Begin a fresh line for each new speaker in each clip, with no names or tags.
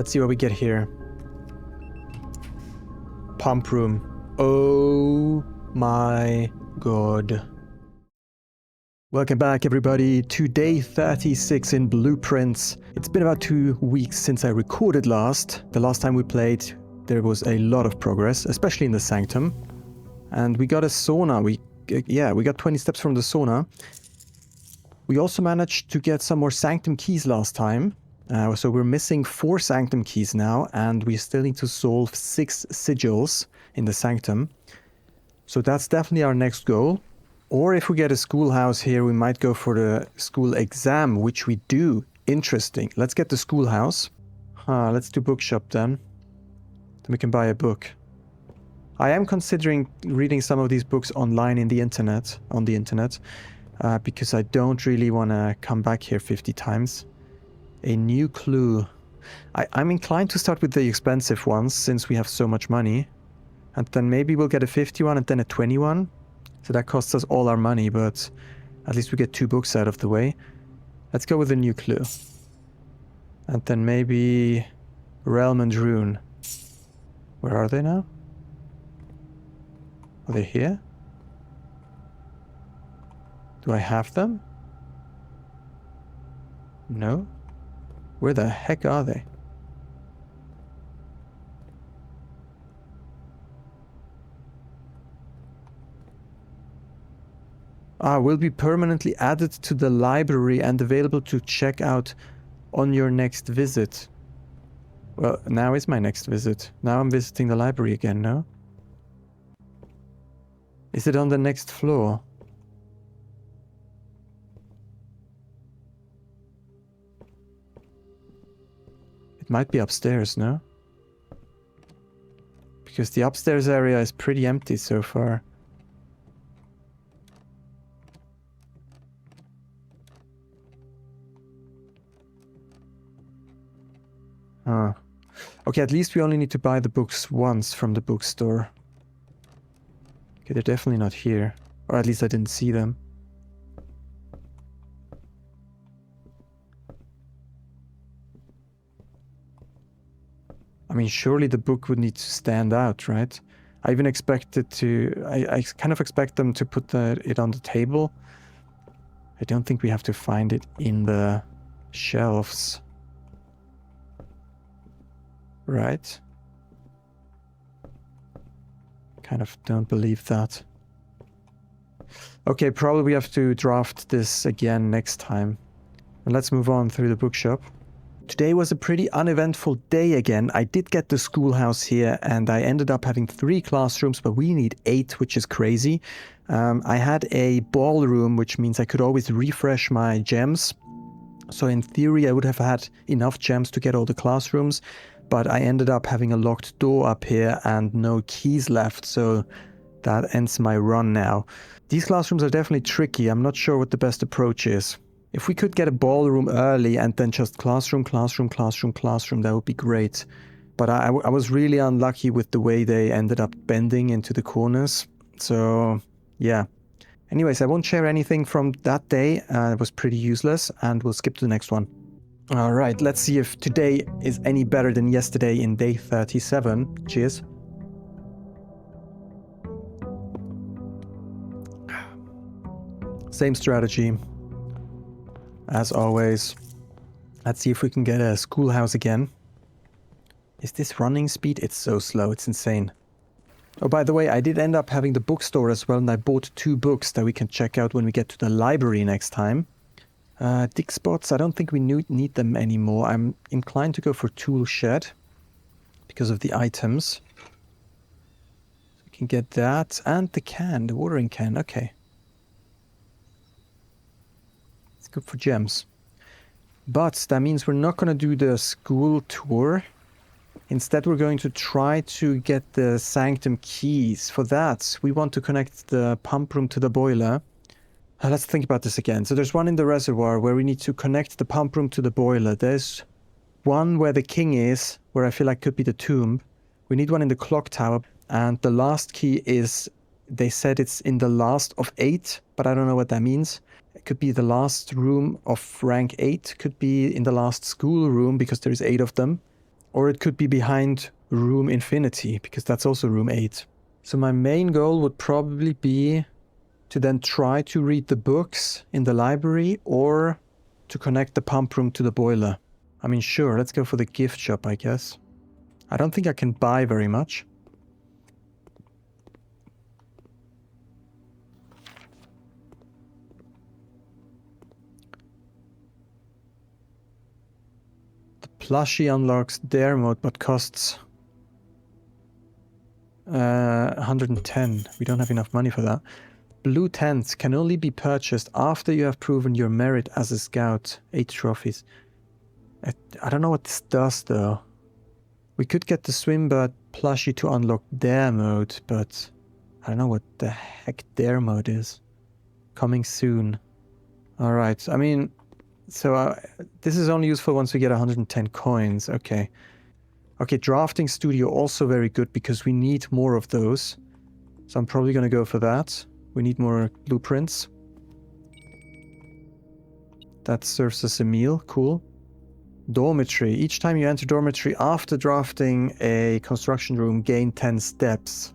Let's see what we get here. Pump room. Oh my god. Welcome back everybody to day 36 in Blueprints. It's been about 2 weeks since I recorded last. The last time we played, there was a lot of progress, especially in the Sanctum. And we got a sauna. We got 20 steps from the sauna. We also managed to get some more Sanctum keys last time. So we're missing 4 Sanctum keys now, and we still need to solve 6 sigils in the Sanctum. So that's definitely our next goal. Or if we get a schoolhouse here, we might go for the school exam, which we do. Interesting. Let's get the schoolhouse. Let's do bookshop then. Then we can buy a book. I am considering reading some of these books online on the internet, because I don't really want to come back here 50 times. A new clue. I'm inclined to start with the expensive ones since we have so much money. And then maybe we'll get a 51 and then a 21. So that costs us all our money, but at least we get 2 books out of the way. Let's go with a new clue. And then maybe Realm and Rune. Where are they now? Are they here? Do I have them? No? Where the heck are they? Will be permanently added to the library and available to check out on your next visit. Well, now is my next visit. Now I'm visiting the library again, no? Is it on the next floor? It might be upstairs, no? Because the upstairs area is pretty empty so far. Okay, at least we only need to buy the books once from the bookstore. Okay, they're definitely not here. Or at least I didn't see them. I mean, surely the book would need to stand out, right? I even expected to... I kind of expect them to put it on the table. I don't think we have to find it in the shelves. Right? Kind of don't believe that. Okay, probably we have to draft this again next time. And let's move on through the bookshop. Today was a pretty uneventful day again. I did get the schoolhouse here and I ended up having 3 classrooms, but we need 8, which is crazy. I had a ballroom, which means I could always refresh my gems. So in theory, I would have had enough gems to get all the classrooms. But I ended up having a locked door up here and no keys left, so that ends my run now. These classrooms are definitely tricky. I'm not sure what the best approach is. If we could get a ballroom early and then just classroom, that would be great. But I was really unlucky with the way they ended up bending into the corners. So, yeah. Anyways, I won't share anything from that day. It was pretty useless, and we'll skip to the next one. Alright, let's see if today is any better than yesterday in day 37. Cheers. Same strategy. As always. Let's see if we can get a schoolhouse again. Is this running speed? It's so slow, it's insane. Oh, by the way, I did end up having the bookstore as well, and I bought 2 books that we can check out when we get to the library next time. Dig spots, I don't think we need them anymore. I'm inclined to go for tool shed because of the items. So we can get that and the watering can, okay. It's good for gems. But that means we're not going to do the school tour. Instead, we're going to try to get the Sanctum keys. For that, we want to connect the pump room to the boiler. Let's think about this again. So there's one in the reservoir where we need to connect the pump room to the boiler. There's one where the king is, where I feel like could be the tomb. We need one in the clock tower. And the last key is, they said it's in the last of 8, but I don't know what that means. It could be the last room of rank 8. Could be in the last school room because there's 8 of them. Or it could be behind room infinity, because that's also room 8. So my main goal would probably be to then try to read the books in the library or to connect the pump room to the boiler. I mean, sure, let's go for the gift shop, I guess. I don't think I can buy very much. The plushie unlocks dare mode but costs 110. We don't have enough money for that. Blue tents can only be purchased after you have proven your merit as a scout. 8 trophies. I don't know what this does though. We could get the Swimbird plushie to unlock dare mode, but I don't know what the heck dare mode is. Coming soon. Alright, I mean, so this is only useful once we get 110 coins. Okay. Okay, drafting studio also very good because we need more of those. So I'm probably going to go for that. We need more blueprints. That serves as a meal. Cool. Dormitory. Each time you enter dormitory after drafting a construction room, gain 10 steps.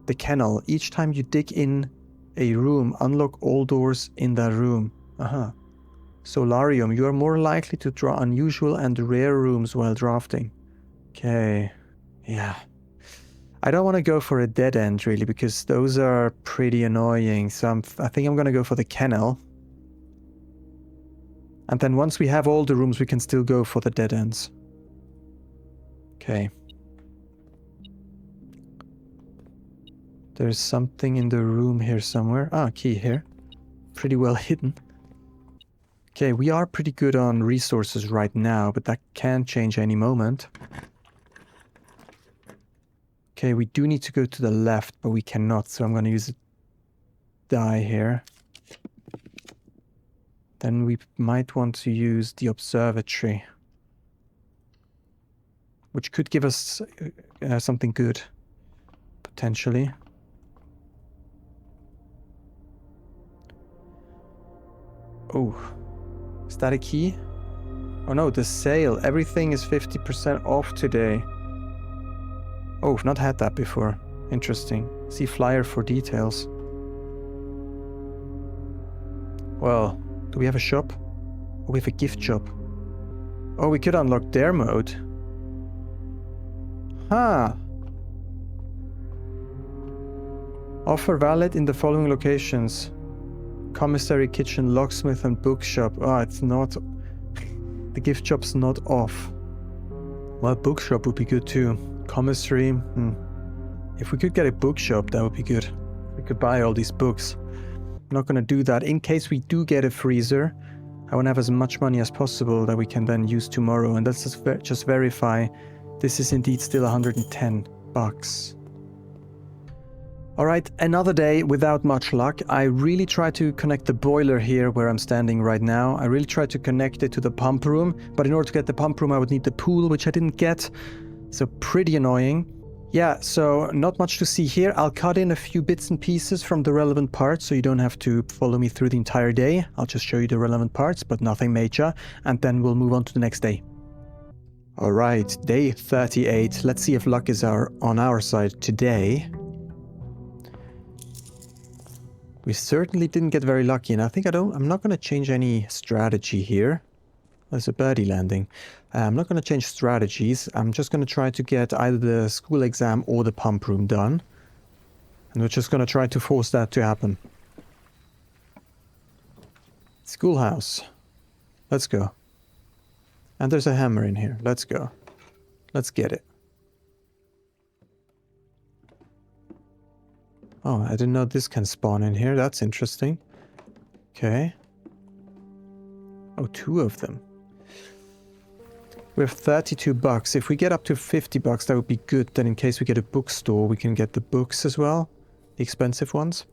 The kennel. Each time you dig in a room, unlock all doors in that room. Solarium. You are more likely to draw unusual and rare rooms while drafting. Okay. Yeah. I don't want to go for a dead end, really, because those are pretty annoying. So I think I'm going to go for the kennel. And then once we have all the rooms, we can still go for the dead ends. Okay. There's something in the room here somewhere. Ah, key here. Pretty well hidden. Okay, we are pretty good on resources right now, but that can change any moment. Okay, we do need to go to the left, but we cannot, so I'm going to use a die here. Then we might want to use the observatory, which could give us something good, potentially. Oh, is that a key? Oh no, the sale. Everything is 50% off today. Oh, I've not had that before. Interesting. See flyer for details. Well, do we have a shop? Oh, we have a gift shop. Oh, we could unlock dare mode. Huh. Offer valid in the following locations. Commissary, kitchen, locksmith and bookshop. Oh, it's not... The gift shop's not off. Well, bookshop would be good too. Commissary. If we could get a bookshop, that would be good. We could buy all these books. I'm not going to do that. In case we do get a freezer, I want to have as much money as possible that we can then use tomorrow. And let's just verify this is indeed still 110 bucks. Alright, another day without much luck. I really tried to connect the boiler here where I'm standing right now. I really tried to connect it to the pump room, but in order to get the pump room I would need the pool, which I didn't get. So pretty annoying. Yeah, so not much to see here. I'll cut in a few bits and pieces from the relevant parts so you don't have to follow me through the entire day. I'll just show you the relevant parts, but nothing major, and then we'll move on to the next day. Alright, day 38. Let's see if luck is on our side today. We certainly didn't get very lucky, and I think I'm not going to change any strategy here. There's a birdie landing. I'm not going to change strategies. I'm just going to try to get either the school exam or the pump room done. And we're just going to try to force that to happen. Schoolhouse. Let's go. And there's a hammer in here. Let's go. Let's get it. Oh, I didn't know this can spawn in here. That's interesting. Okay. Oh, 2 of them. We have 32 bucks. If we get up to 50 bucks, that would be good. Then in case we get a bookstore, we can get the books as well. The expensive ones.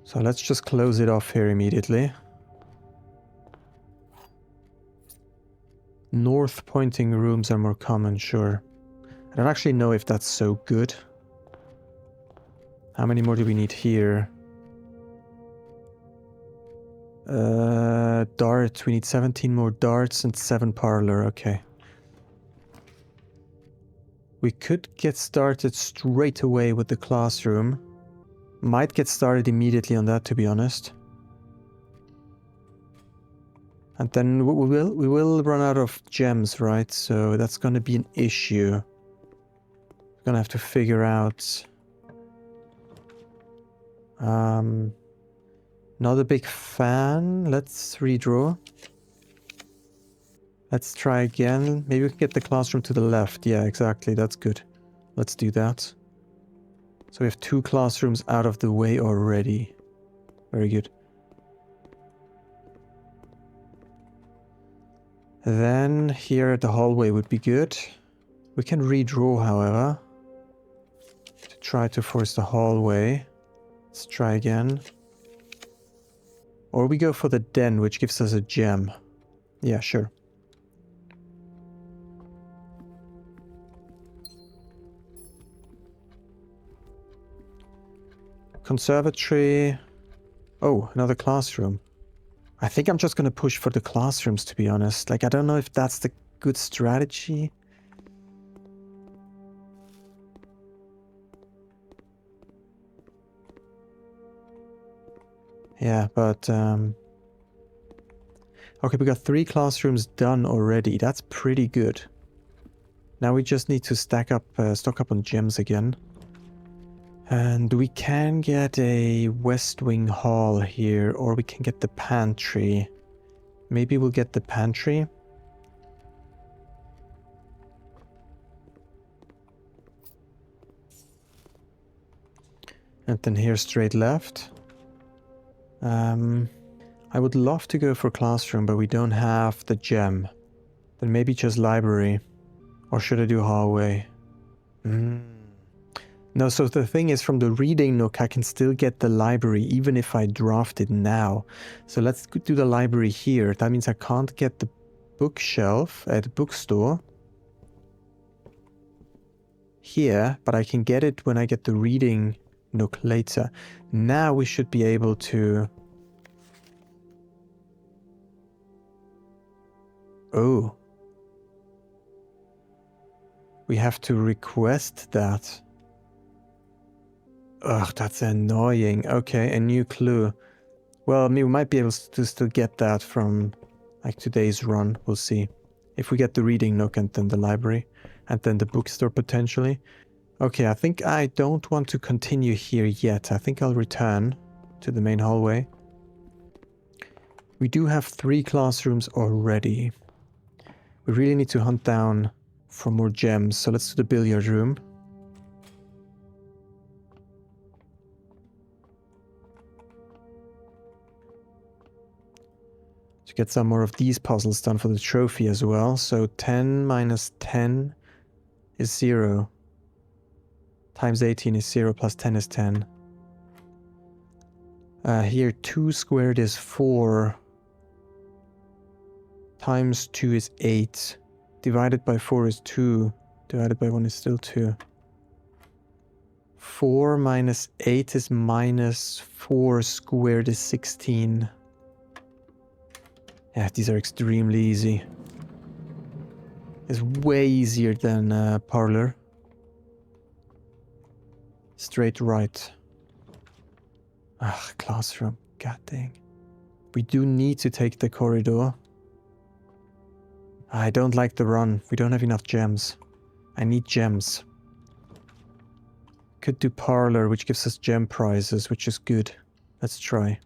So let's just close it off here immediately. North pointing rooms are more common, sure. I don't actually know if that's so good. How many more do we need here? Darts. We need 17 more darts and 7 parlor. Okay. We could get started straight away with the classroom. Might get started immediately on that, to be honest. And then we will run out of gems, right? So that's going to be an issue. We're going to have to figure out... not a big fan. Let's redraw. Let's try again. Maybe we can get the classroom to the left. Yeah, exactly. That's good. Let's do that. So we have 2 classrooms out of the way already. Very good. Then here the hallway would be good. We can redraw, however, to try to force the hallway. Let's try again. Or we go for the den, which gives us a gem. Yeah, sure. Conservatory. Oh, another classroom. I think I'm just gonna push for the classrooms, to be honest. Like, I don't know if that's the good strategy. Yeah, but okay, we got 3 classrooms done already. That's pretty good. Now we just need to stock up on gems again. And we can get a West Wing Hall here, or we can get the pantry. Maybe we'll get the pantry. And then here straight left. I would love to go for classroom, but we don't have the gem. Then maybe just library. Or should I do hallway? No, so the thing is, from the reading nook, I can still get the library, even if I draft it now. So let's do the library here. That means I can't get the bookshelf at the bookstore here, but I can get it when I get the reading nook later. Now we should be able to... Oh. We have to request that. Ugh, that's annoying. Okay, a new clue. Well, I mean, we might be able to still get that from, like, today's run. We'll see. If we get the reading nook and then the library, and then the bookstore potentially. Okay, I think I don't want to continue here yet. I think I'll return to the main hallway. We do have 3 classrooms already. We really need to hunt down for more gems, so let's do the billiard room. To get some more of these puzzles done for the trophy as well. So 10 minus 10 is 0. Times 18 is 0, plus 10 is 10. Here 2 squared is 4. Times 2 is 8. Divided by 4 is 2. Divided by 1 is still 2. 4 minus 8 is minus 4 squared is 16. Yeah, these are extremely easy. It's way easier than Parlor. Straight right. Ah, classroom. God dang. We do need to take the corridor. I don't like the run. We don't have enough gems. I need gems. Could do Parlor, which gives us gem prizes, which is good. Let's try.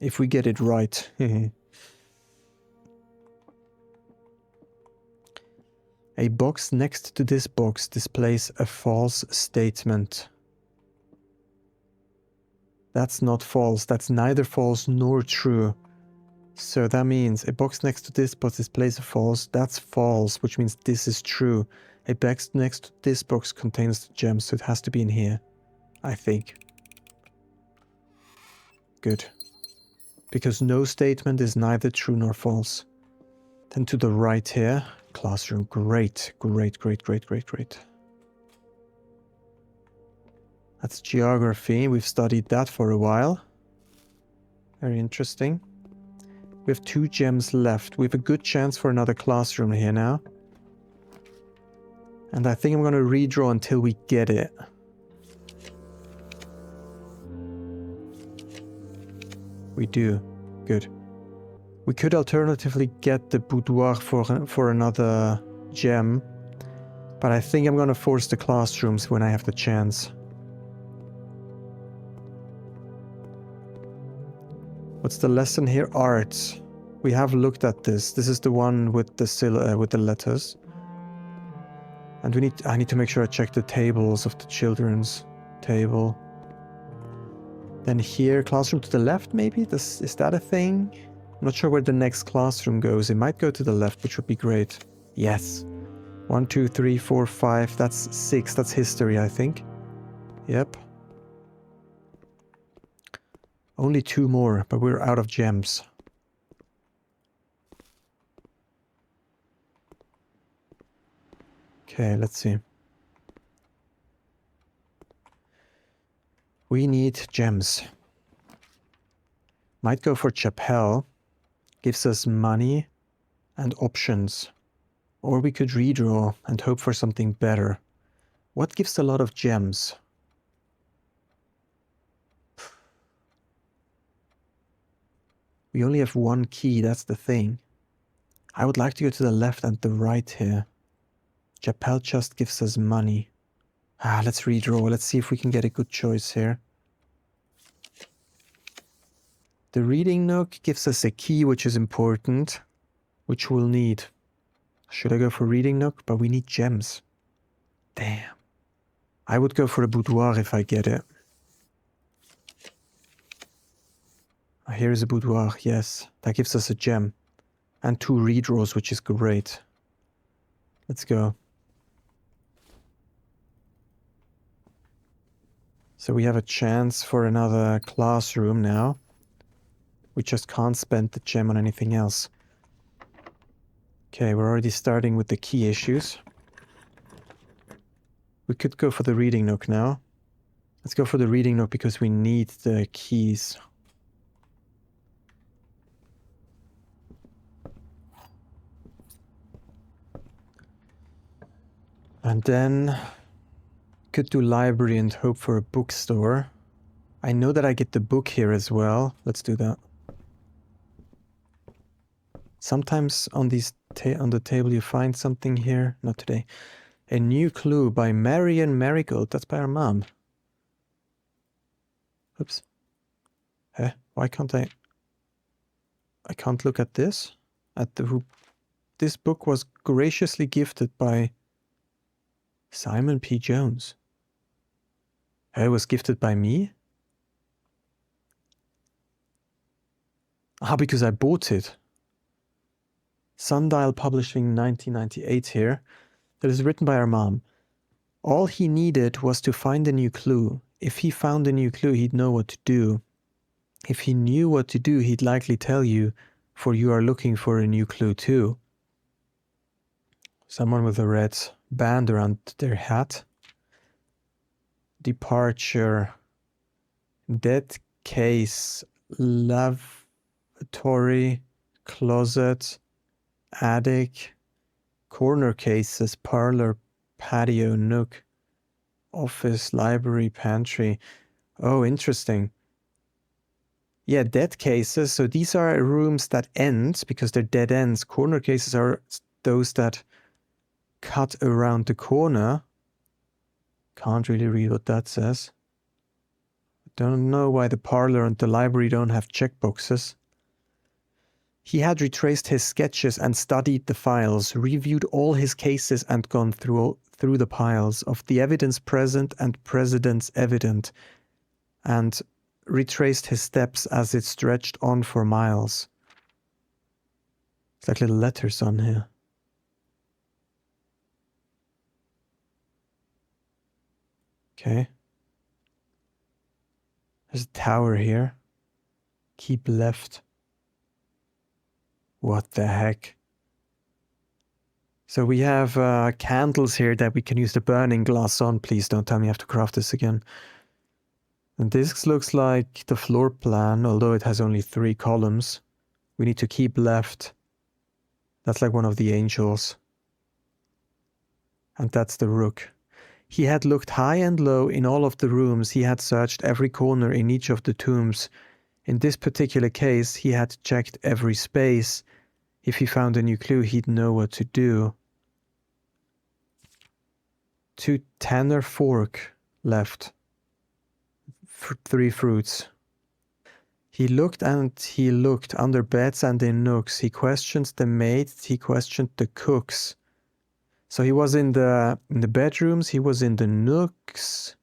If we get it right. A box next to this box displays a false statement. That's not false. That's neither false nor true. So that means a box next to this box displays a false. That's false, which means this is true. A box next to this box contains the gems, so it has to be in here. I think. Good. Because no statement is neither true nor false. Then to the right here. Classroom. Great. Great, great, great, great, great. That's geography. We've studied that for a while. Very interesting. We have 2 gems left. We have a good chance for another classroom here now. And I think I'm going to redraw until we get it. We do. Good. We could alternatively get the boudoir for another gem. But I think I'm going to force the classrooms when I have the chance. What's the lesson here? Art. We have looked at this. This is the one with the letters. And I need to make sure I check the tables of the children's table. Then here, classroom to the left maybe? Is that a thing? I'm not sure where the next classroom goes. It might go to the left, which would be great. Yes. 1, 2, 3, 4, 5. That's 6. That's history, I think. Yep. Only 2 more, but we're out of gems. Okay, let's see. We need gems. Might go for Chapelle. Gives us money and options. Or we could redraw and hope for something better. What gives a lot of gems? We only have 1 key, that's the thing. I would like to go to the left and the right here. Chapelle just gives us money. Let's redraw. Let's see if we can get a good choice here. The reading nook gives us a key, which is important, which we'll need. Should I go for reading nook? But we need gems. Damn. I would go for a boudoir if I get it. Here is a boudoir, yes. That gives us a gem. And 2 redraws, which is great. Let's go. So we have a chance for another classroom now. We just can't spend the gem on anything else. Okay, we're already starting with the key issues. We could go for the reading nook now. Let's go for the reading nook because we need the keys. And then could do library and hope for a bookstore. I know that I get the book here as well. Let's do that. Sometimes on the table you find something here. Not today. A New Clue by Marian Marigold. That's by our mom. Oops. Why can't I can't look at this? This book was graciously gifted by Simon P. Jones. It was gifted by me? Because I bought it. Sundial Publishing 1998 here. That is written by our mom. All he needed was to find a new clue. If he found a new clue, he'd know what to do. If he knew what to do, he'd likely tell you, for you are looking for a new clue too. Someone with a red band around their hat. Departure. Dead case. Lavatory. Closet. Attic. Corner cases. Parlor. Patio. Nook. Office. Library. Pantry. Oh, interesting. Yeah, dead cases. So these are rooms that end because they're dead ends. Corner cases are those that cut around the corner. Can't really read what that says. Don't know why the parlor and the library don't have checkboxes. He had retraced his sketches and studied the files, reviewed all his cases and gone through the piles of the evidence present and precedents evident, and retraced his steps as it stretched on for miles. It's like little letters on here. Okay. There's a tower here. Keep left. What the heck? So we have candles here that we can use the burning glass on. Please don't tell me I have to craft this again. And this looks like the floor plan, although it has only 3 columns. We need to keep left. That's like one of the angels. And that's the rook. He had looked high and low in all of the rooms. He had searched every corner in each of the tombs. In this particular case, he had checked every space. If he found a new clue, he'd know what to do. 2 tenor fork left. 3 fruits. He looked and he looked under beds and in nooks. He questioned the maids. He questioned the cooks. So he was in the bedrooms. He was in the nooks.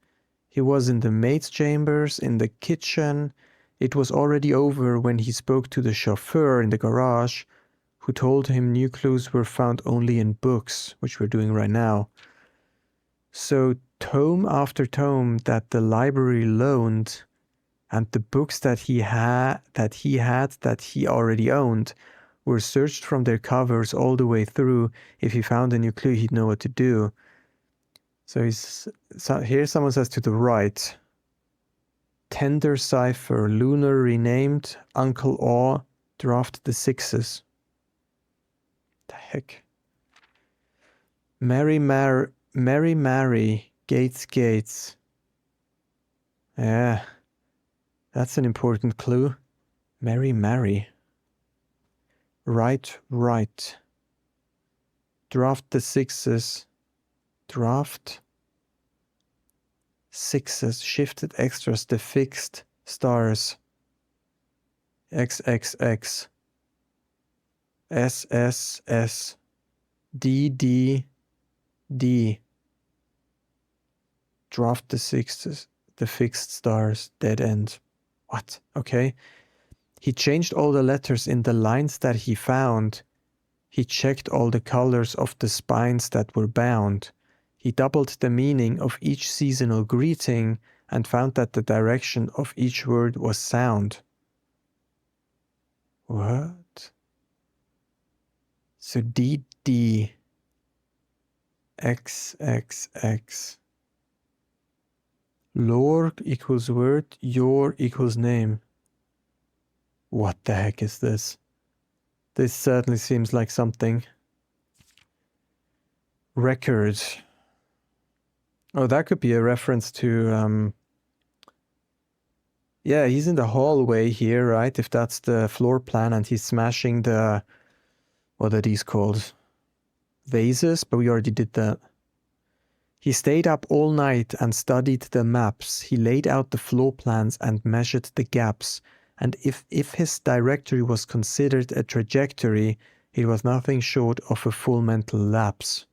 He was in the maids' chambers, in the kitchen. It was already over when he spoke to the chauffeur in the garage, who told him new clues were found only in books, which we're doing right now. So tome after tome that the library loaned, and the books that he already owned, were searched from their covers all the way through. If he found a new clue, he'd know what to do. So here someone says to the right, Tender Cipher, Lunar renamed, Uncle Aw, draft the 6s. The heck? Mary, Gates. Yeah, that's an important clue. Mary. Right. Draft the 6s. Draft 6s. Shifted extras, the fixed stars. XXX. SSS. DD. Draft the 6s. The fixed stars. Dead end. What? Okay. He changed all the letters in the lines that he found. He checked all the colors of the spines that were bound. He doubled the meaning of each seasonal greeting and found that the direction of each word was sound. What? So DD. XXX. Lore equals word, your equals name. What the heck is this? This certainly seems like something. Record. Oh, that could be a reference to, yeah, he's in the hallway here, right? If that's the floor plan, and he's smashing the, what are these called? Vases, but we already did that. He stayed up all night and studied the maps. He laid out the floor plans and measured the gaps. And if his directory was considered a trajectory, it was nothing short of a full mental lapse.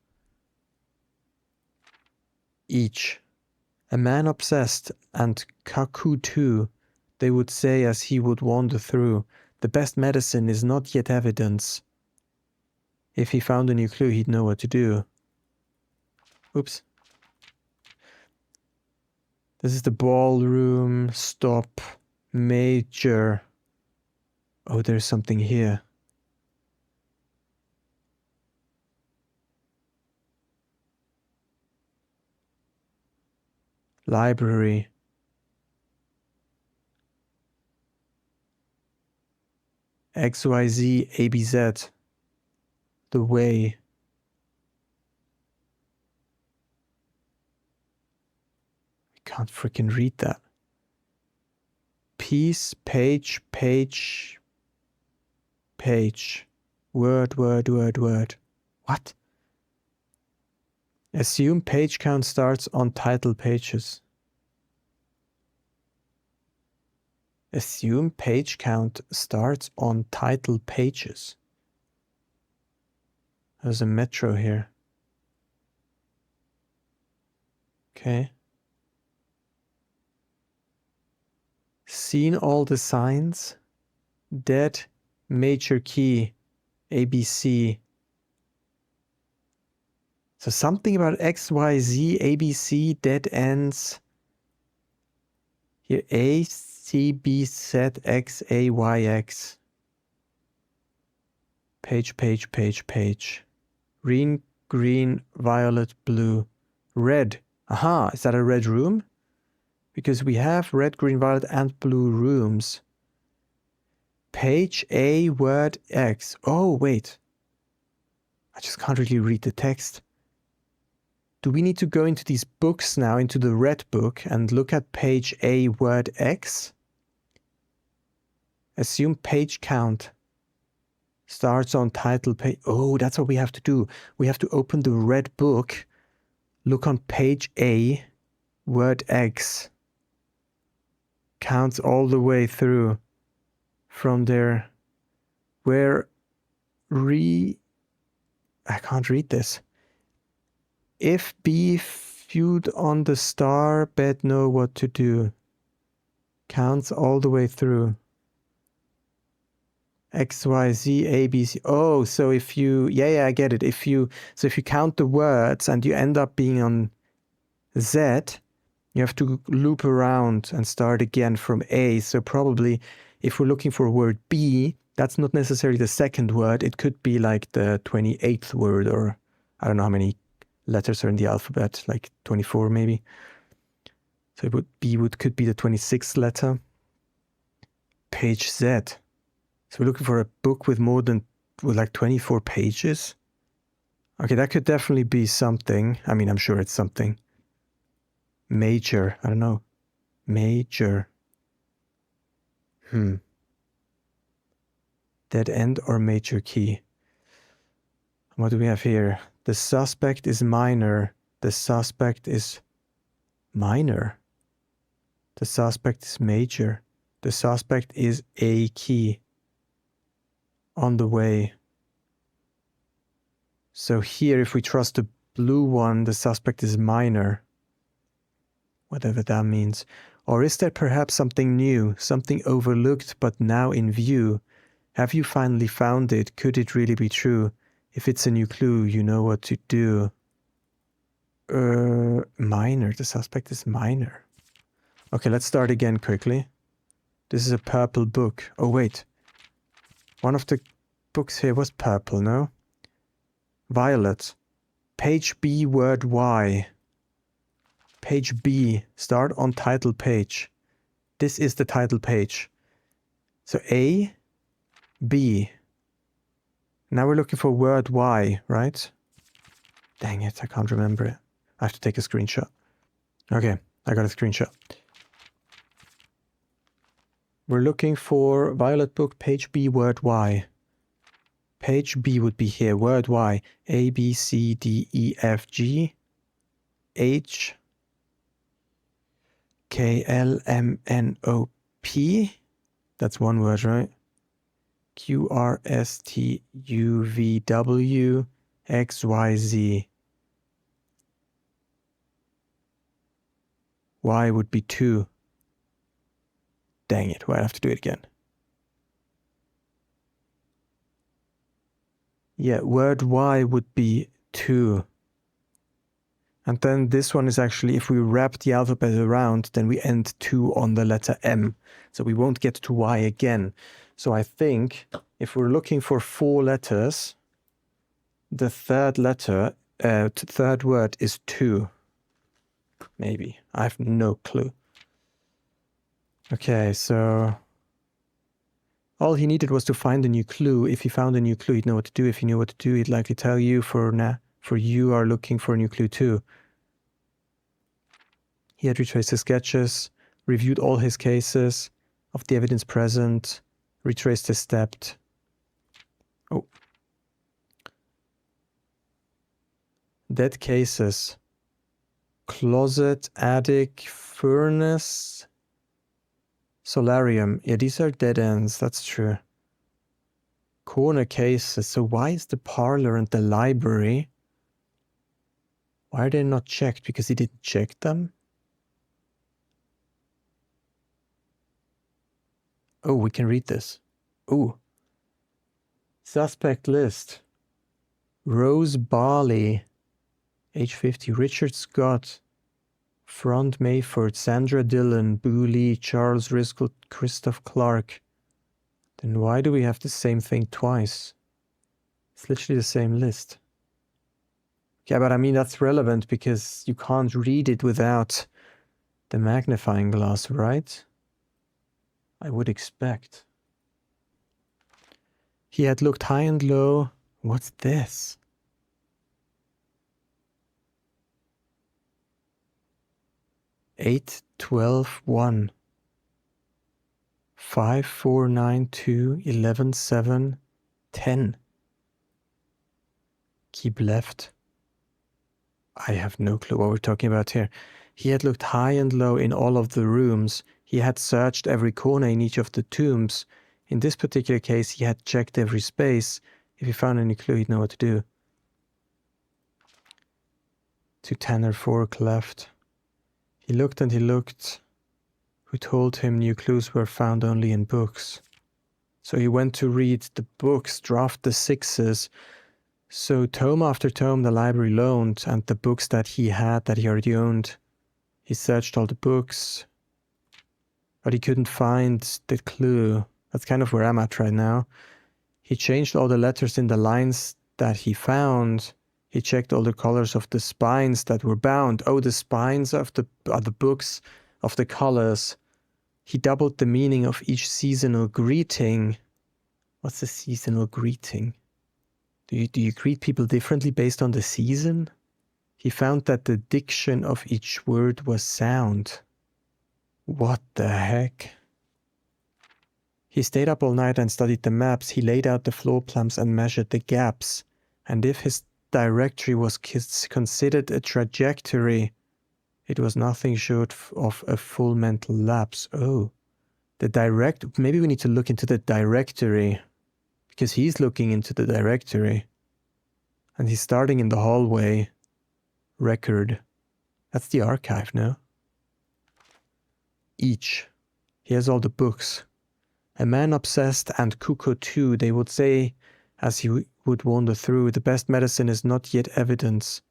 Each. A man obsessed, and Kaku too, they would say as he would wander through. The best medicine is not yet evidence. If he found a new clue, he'd know what to do. Oops. This is the ballroom. Stop. Major. Oh, there's something here. Library. XYZ ABZ. The way. I can't freaking read that. Piece, page. Word. What? Assume page count starts on title pages. Assume page count starts on title pages. There's a metro here. Okay. Seen all the signs. Dead major key. ABC. So something about XYZ, ABC, dead ends. Here A, C, B, Z, X, A, Y, X. Page. Green, violet, blue. Red. Aha, is that a red room? Because we have red, green, violet, and blue rooms. Page A, word X. Oh, wait. I just can't really read the text. Do we need to go into these books now, into the red book, and look at page A, word X? Assume page count starts on title page. Oh, that's what we have to do. We have to open the red book, look on page A, word X. Counts all the way through from there. Where I can't read this. If B viewed on the star bed know what to do. Counts all the way through. X, Y, Z, A, B, C. Oh, so if you, yeah, I get it. If you count the words and you end up being on Z, you have to loop around and start again from A. So probably if we're looking for a word B, that's not necessarily the second word. It could be like the 28th word, or I don't know how many letters are in the alphabet, like 24 maybe. So it could be the 26th letter. Page Z. So we're looking for a book with like 24 pages. Okay, that could definitely be something. I mean, I'm sure it's something. Major, I don't know. Major. Dead end or major key. What do we have here? The suspect is minor. The suspect is minor. The suspect is major. The suspect is a key. On the way. So here, if we trust the blue one, the suspect is minor. Whatever that means. Or is there perhaps something new, something overlooked but now in view? Have you finally found it? Could it really be true? If it's a new clue, you know what to do. Minor. The suspect is minor. Okay, let's start again quickly. This is a purple book. Oh, wait. One of the books here was purple, no? Violet. Page B, word Y. Page B. Start on title page. This is the title page. So A, B. Now we're looking for word Y, right? Dang it, I can't remember it. I have to take a screenshot. Okay, I got a screenshot. We're looking for Violet book, page B, word Y. Page B would be here, word Y. A, B, C, D, E, F, G, H, K, L, M, N, O, P. That's one word, right? Q, R, S, T, U, V, W, X, Y, Z. Y would be 2. Dang it, well, I have to do it again. Yeah, word Y would be 2. And then this one is actually, if we wrap the alphabet around, then we end 2 on the letter M. So we won't get to Y again. So I think if we're looking for 4 letters, the third letter, third word is 2. Maybe. I have no clue. Okay, so all he needed was to find a new clue. If he found a new clue, he'd know what to do. If he knew what to do, he'd likely tell you. For you are looking for a new clue too. He had retraced his sketches, reviewed all his cases of the evidence present, retraced his steps. Oh. Dead cases. Closet, attic, furnace, solarium. Yeah, these are dead ends, that's true. Corner cases. So why is the parlor and the library? Why are they not checked? Because he didn't check them? Oh, we can read this. Oh. Suspect list. Rose Barley, age 50. Richard Scott. Front Mayford. Sandra Dillon. Boo Lee. Charles Driscoll. Christoph Clark. Then why do we have the same thing twice? It's literally the same list. Yeah, but I mean, that's relevant because you can't read it without The magnifying glass, right? I would expect. He had looked high and low. What's this? Eight, 12, 1. 5, 4, 9, 2, 11, 7, 10. Keep left. I have no clue what we're talking about here. He had looked high and low in all of the rooms. He had searched every corner in each of the tombs. In this particular case, he had checked every space. If he found any clue, he'd know what to do. 2, 10 or 4 left. He looked and he looked. Who told him new clues were found only in books? So he went to read the books, draft the sixes. So tome after tome the library loaned, and the books that he had, that he already owned. He searched all the books, but he couldn't find the clue. That's kind of where I'm at right now. He changed all the letters in the lines that he found. He checked all the colors of the spines that were bound. Oh, the spines of the books of the colors. He doubled the meaning of each seasonal greeting. What's a seasonal greeting? Do you greet people differently based on the season? He found that the diction of each word was sound. What the heck? He stayed up all night and studied the maps. He laid out the floor plans and measured the gaps. And if his directory was considered a trajectory, it was nothing short of a full mental lapse. Oh, maybe we need to look into the directory, because he's looking into the directory. And he's starting in the hallway. Record. That's the archive, no? Each. He has all the books. A man obsessed and Kuko too, they would say, as he would wander through. The best medicine is not yet evidence.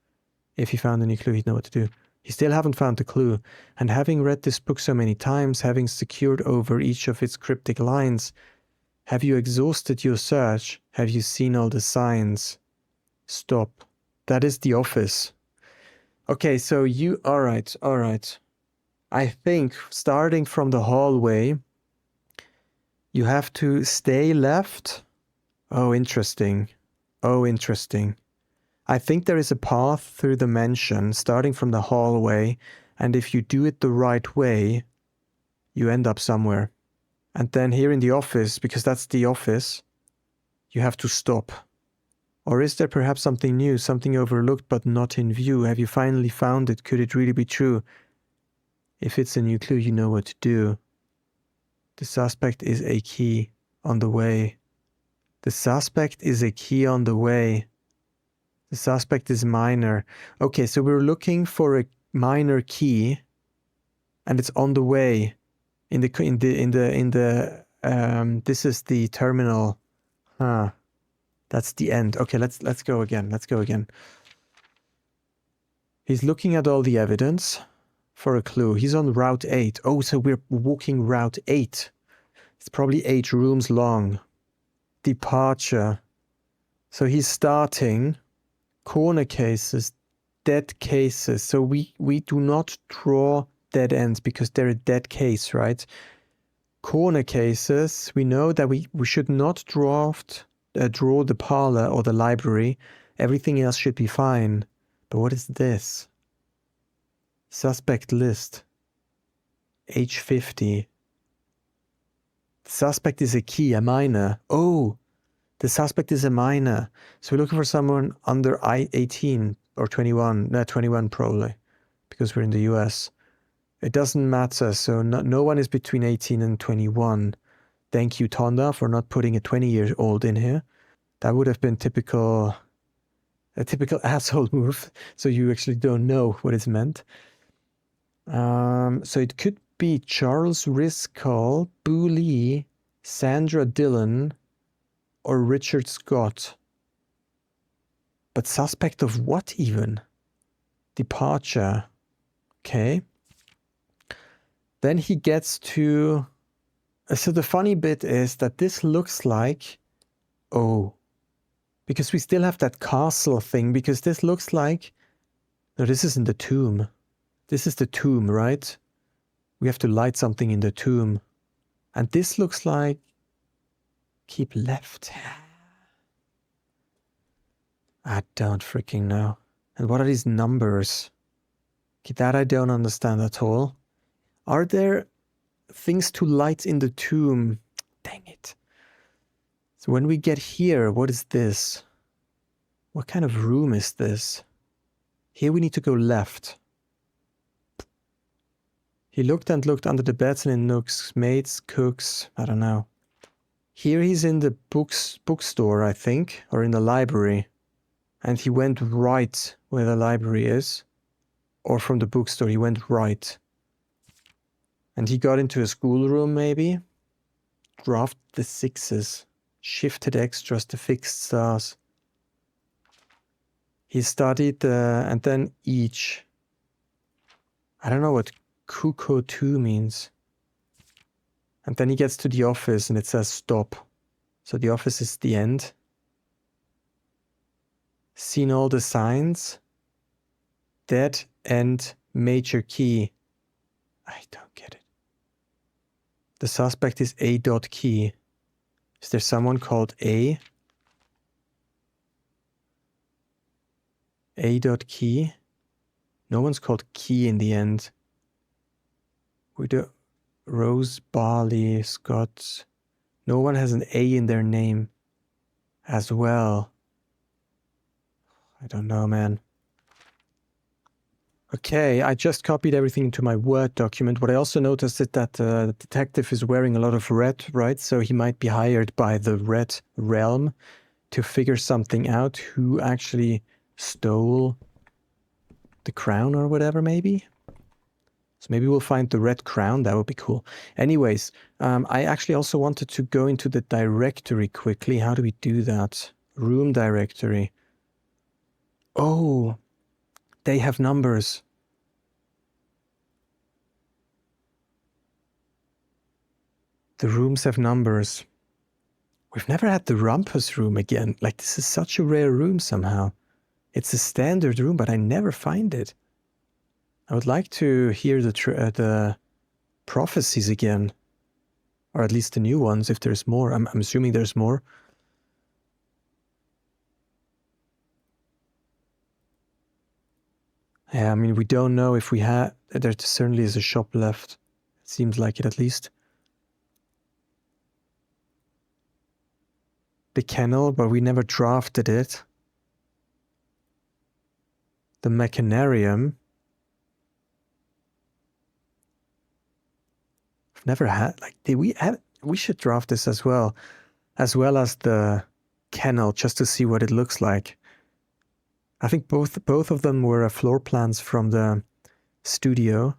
If he found any clue, he'd know what to do. He still haven't found the clue, and having read this book so many times, having secured over each of its cryptic lines, have you exhausted your search? Have you seen all the signs? Stop. That is the office. Okay, so all right. I think starting from the hallway, you have to stay left. Oh, interesting. I think there is a path through the mansion starting from the hallway, and if you do it the right way, you end up somewhere. And then here in the office, because that's the office, you have to stop. Or is there perhaps something new, something overlooked but not in view? Have you finally found it? Could it really be true? If it's a new clue, you know what to do. The suspect is a key on the way. The suspect is a key on the way. The suspect is minor. Okay, so we're looking for a minor key, and it's on the way. This is the terminal. That's the end. Okay, let's go again. He's looking at all the evidence for a clue. He's on Route 8. Oh, so we're walking Route 8. It's probably 8 rooms long. Departure. So he's starting corner cases, dead cases. So we do not draw dead ends because they're a dead case, right? Corner cases, we know that we should not draw the parlor or the library. Everything else should be fine. But what is this? Suspect list. Age 50. The suspect is a key, a minor. Oh, the suspect is a minor. So we're looking for someone under 18 or 21. No, 21 probably, because we're in the US. It doesn't matter. So no one is between 18 and 21. Thank you, Tonda, for not putting a 20-year-old in here. That would have been a typical asshole move. So you actually don't know what is meant. So it could be Charles Riscall, Boo Lee, Sandra Dillon, or Richard Scott. But suspect of what even? Departure. Okay. Then he gets to... So the funny bit is that this looks like... Oh. Because we still have that castle thing, because this looks like... No, this isn't the tomb. This is the tomb, right? We have to light something in the tomb. And this looks like... Keep left. I don't freaking know. And what are these numbers? Okay, that I don't understand at all. Are there things to light in the tomb? Dang it. So when we get here, what is this? What kind of room is this? Here we need to go left. He looked and looked under the beds and in nooks, maids, cooks, I don't know. Here he's in the bookstore, I think, or in the library. And he went right where the library is. Or from the bookstore, he went right. And he got into a schoolroom, maybe. Draft the sixes. Shifted extras to fixed stars. He studied and then each. I don't know what Kuko 2 means. And then he gets to the office and it says stop. So the office is the end. Seen all the signs. Dead end major key. I don't get it. The suspect is A. Key. Is there someone called A? A. Key? No one's called Key in the end. We do Rose, Barley, Scott. No one has an A in their name as well. I don't know, man. Okay, I just copied everything into my Word document. What I also noticed is that the detective is wearing a lot of red, right? So he might be hired by the Red Realm to figure something out. Who actually stole the crown or whatever, maybe? So maybe we'll find the red crown. That would be cool. Anyways, I actually also wanted to go into the directory quickly. How do we do that? Room directory. Oh, they have numbers. The rooms have numbers. We've never had the Rumpus room again. Like, this is such a rare room somehow. It's a standard room, but I never find it. I would like to hear the prophecies again. Or at least the new ones, if there's more. I'm assuming there's more. Yeah, I mean, we don't know if we had... There certainly is a shop left. It seems like it, at least. The kennel, but we never drafted it. The mechanarium. I've never had... Like, did we have... We should draft this as well. As well as the kennel, just to see what it looks like. I think both of them were floor plans from the studio.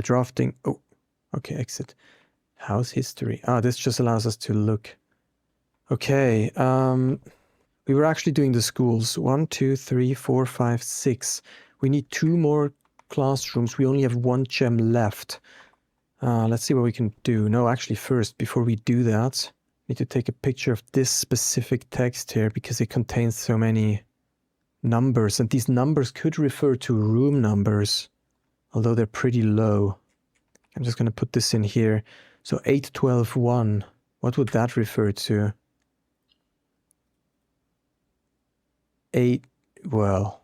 Drafting... Oh, okay, exit. House history. Ah, this just allows us to look. Okay, we were actually doing the schools. 1, 2, 3, 4, 5, 6. We need 2 more classrooms. We only have 1 gem left. Let's see what we can do. No, actually first, before we do that, need to take a picture of this specific text here because it contains so many numbers. And these numbers could refer to room numbers, although they're pretty low. I'm just going to put this in here. So 8, 12, 1. What would that refer to? 8, well,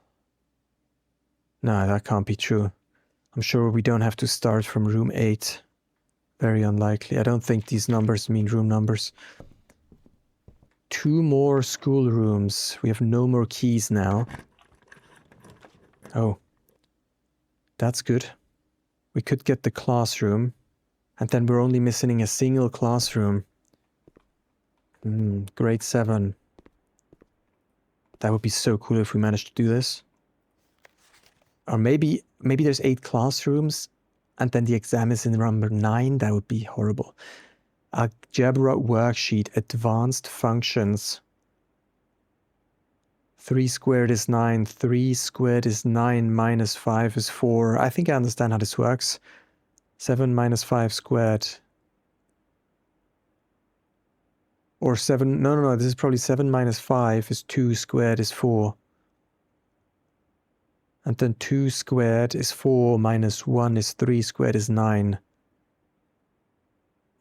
no, that can't be true. I'm sure we don't have to start from room 8. Very unlikely. I don't think these numbers mean room numbers. 2 more school rooms. We have no more keys now. Oh, that's good. We could get the classroom, and then we're only missing a single classroom. Grade 7. That would be so cool if we managed to do this. Or maybe there's 8 classrooms and then the exam is in number 9. That would be horrible. Algebra worksheet, advanced functions. 3 squared is 9. 3 squared is 9 minus 5 is 4. I think I understand how this works. 7 minus 5 squared. Or 7, no, this is probably 7 minus 5 is 2 squared is 4. And then 2 squared is 4 minus 1 is 3 squared is 9.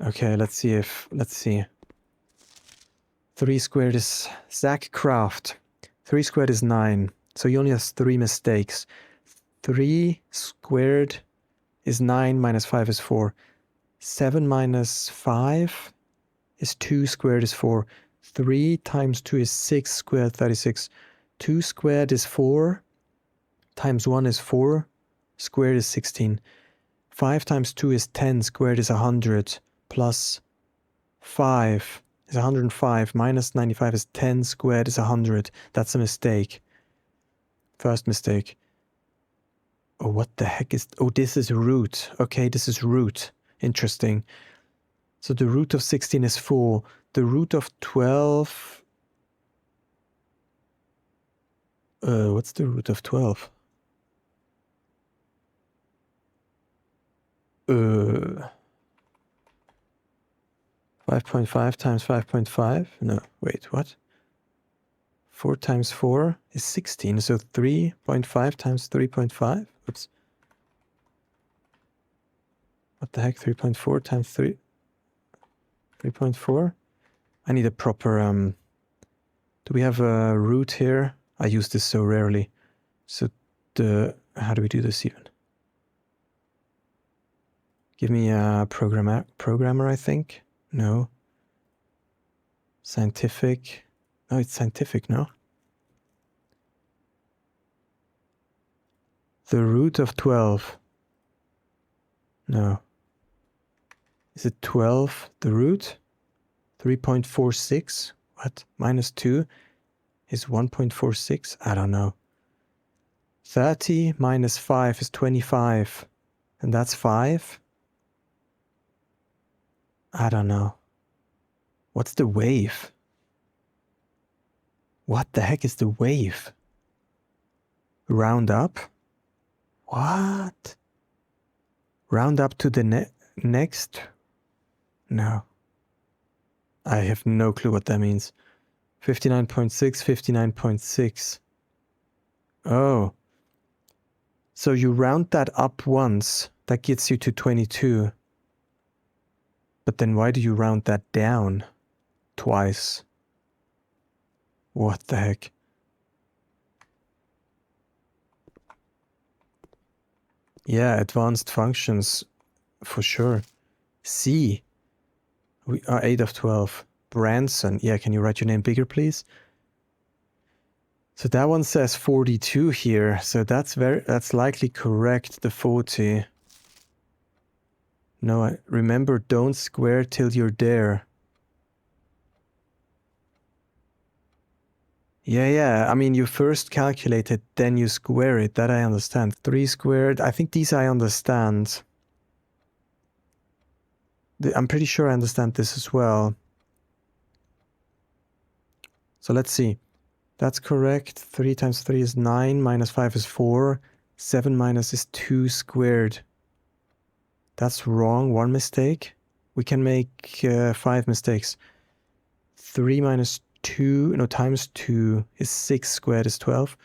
Okay, let's see. 3 squared is Zach Craft. 3 squared is 9. So he only has 3 mistakes. 3 squared is 9 minus 5 is 4. 7 minus 5 is 2 squared is 4. 3 times 2 is 6 squared 36. 2 squared is 4 times 1 is 4 squared is 16. 5 times 2 is 10 squared is 100 plus 5 is 105 minus 95 is 10 squared is 100. That's a mistake. First mistake. Oh, what the heck is... Oh, this is root. Okay, this is root. Interesting. So the root of 16 is 4. The root of 12... what's the root of 12? 5.5 times 5.5? No, wait, what? 4 times 4 is 16, so 3.5 times 3.5? Oops. What the heck, 3.4 times 3? 3.4? I need a proper, do we have a root here? I use this so rarely. So how do we do this even? Give me a programmer, I think. No. Scientific. No, it's scientific, no? The root of 12. No. Is it 12 the root? 3.46? What? Minus 2 is 1.46? I don't know. 30 minus 5 is 25. And that's 5? I don't know. What's the wave? What the heck is the wave? Round up? What? Round up to the next? No. I have no clue what that means. 59.6, 59.6. Oh. So you round that up once, that gets you to 22. But then why do you round that down twice? What the heck? Yeah, advanced functions, for sure. C. We are 8 of 12. Branson. Yeah, can you write your name bigger, please? So that one says 42 here. So that's likely correct, the 40. No, remember, don't square till you're there. Yeah. I mean, you first calculate it, then you square it. That I understand. 3 squared. I think these I understand. I'm pretty sure I understand this as well. So let's see. That's correct. 3 times 3 is 9. Minus 5 is 4. 7 minus is 2 squared. That's wrong. 1 mistake. We can make 5 mistakes. 3 minus 2, no, times 2 is 6 squared is 12.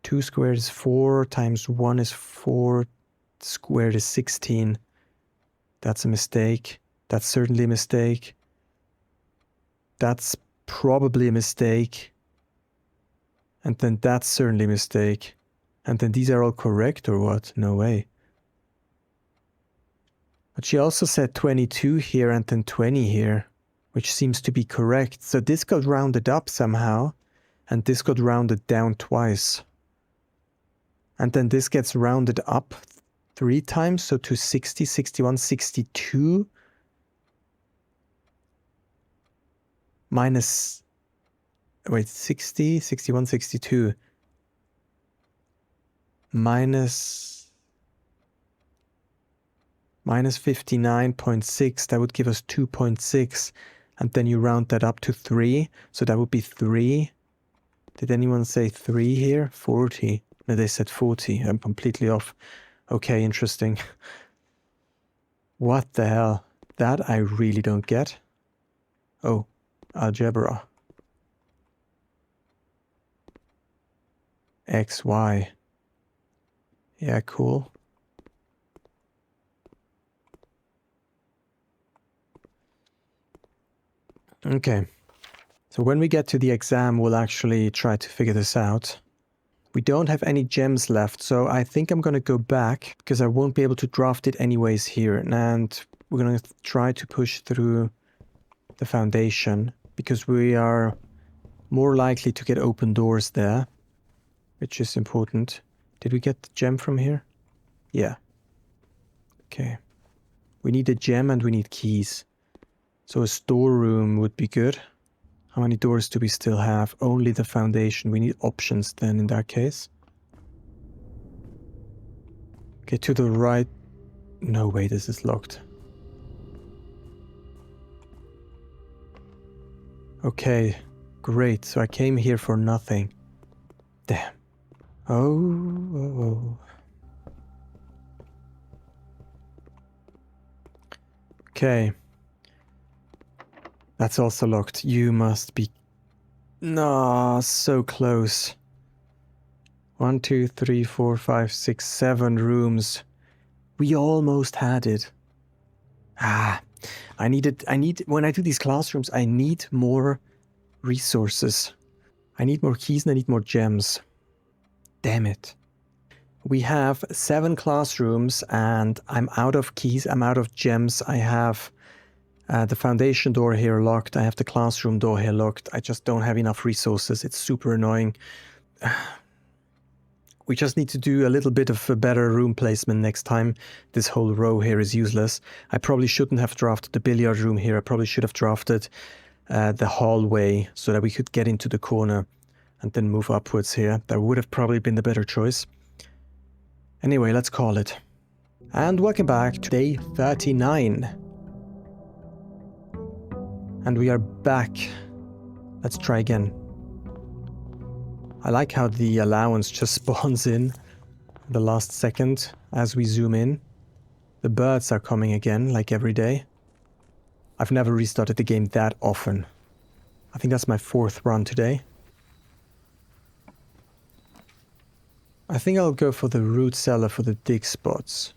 2 squared is 4 times 1 is 4 squared is 16. That's a mistake. That's certainly a mistake. That's probably a mistake. And then that's certainly a mistake. And then these are all correct or what? No way. But she also said 22 here and then 20 here, which seems to be correct. So this got rounded up somehow, and this got rounded down twice. And then this gets rounded up 3 times, so to 60, 61, 62. Minus, wait, 60, 61, 62. Minus 59.6, that would give us 2.6. And then you round that up to 3. So that would be 3. Did anyone say 3 here? 40. No, they said 40. I'm completely off. Okay, interesting. What the hell? That I really don't get. Oh, algebra. X, Y. Yeah, cool. Okay. So when we get to the exam, we'll actually try to figure this out. We don't have any gems left, so I think I'm going to go back because I won't be able to draft it anyways here. And we're going to try to push through the foundation because we are more likely to get open doors there, which is important. Did we get the gem from here? Yeah. Okay. We need a gem and we need keys. So a storeroom would be good. How many doors do we still have? Only the foundation. We need options then in that case. Okay, to the right. No way, this is locked. Okay, great. So I came here for nothing. Damn. Oh. Okay. That's also locked. You must be... No, so close. 1, 2, 3, 4, 5, 6, 7 rooms. We almost had it. When I do these classrooms, I need more resources. I need more keys and I need more gems. Damn it. We have 7 classrooms and I'm out of keys, I'm out of gems. I have the foundation door here locked. I have the classroom door here locked. I just don't have enough resources. It's super annoying. We just need to do a little bit of a better room placement next time. This whole row here is useless. I probably shouldn't have drafted the billiard room here. I probably should have drafted the hallway so that we could get into the corner and then move upwards here. That would have probably been the better choice. Anyway, let's call it. And welcome back to day 39. And we are back. Let's try again. I like how the allowance just spawns in the last second as we zoom in. The birds are coming again, like every day. I've never restarted the game that often. I think that's my 4th run today. I think I'll go for the root cellar for the dig spots.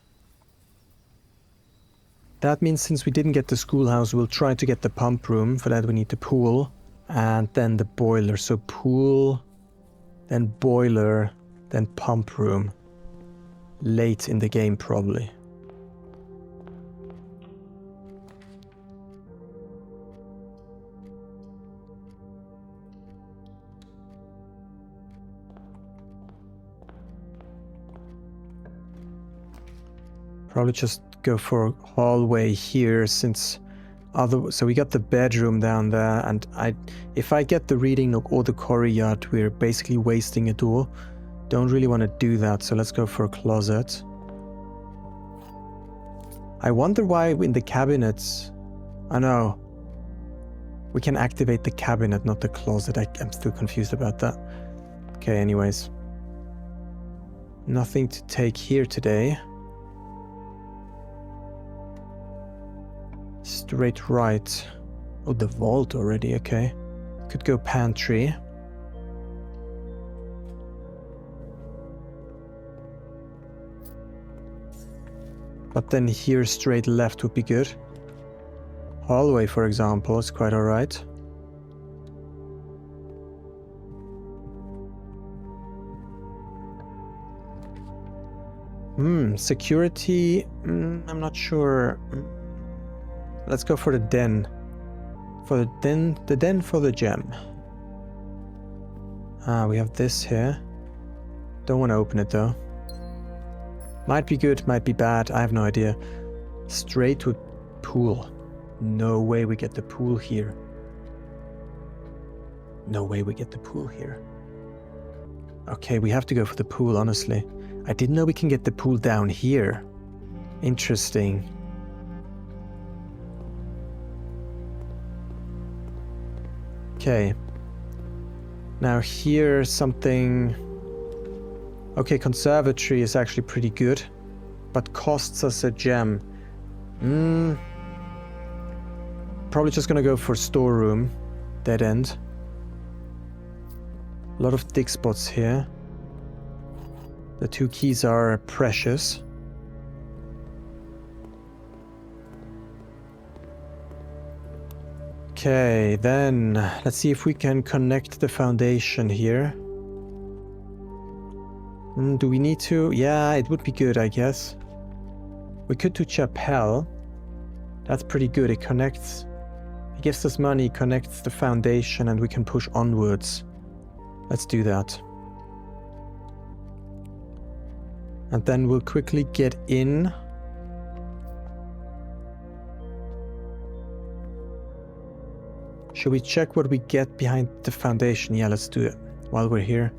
That means since we didn't get the schoolhouse, we'll try to get the pump room. For that we need the pool and then the boiler. So pool, then boiler, then pump room. Late in the game probably. Probably just go for hallway here since so we got the bedroom down there and if I get the reading nook or the courtyard, we're basically wasting a door. Don't really want to do that, so let's go for a closet. I wonder why in the cabinets... I know. We can activate the cabinet, not the closet. I'm still confused about that. Okay, anyways. Nothing to take here today. Straight right. Oh, the vault already, okay. Could go pantry. But then here straight left would be good. Hallway, for example, is quite alright. Security, I'm not sure. Let's go for the den. For the den for the gem. We have this here. Don't want to open it though. Might be good, might be bad, I have no idea. Straight to pool. No way we get the pool here. No way we get the pool here. Okay, we have to go for the pool, honestly. I didn't know we can get the pool down here. Interesting. Okay. Now here something... Okay, conservatory is actually pretty good, but costs us a gem. Probably just gonna go for storeroom. Dead end. A lot of dig spots here. The 2 keys are precious. Okay, then let's see if we can connect the foundation here. Do we need to? Yeah, it would be good, I guess. We could do chapel. That's pretty good. It connects. It gives us money, connects the foundation, and we can push onwards. Let's do that. And then we'll quickly get in. Should we check what we get behind the foundation? Yeah, let's do it while we're here.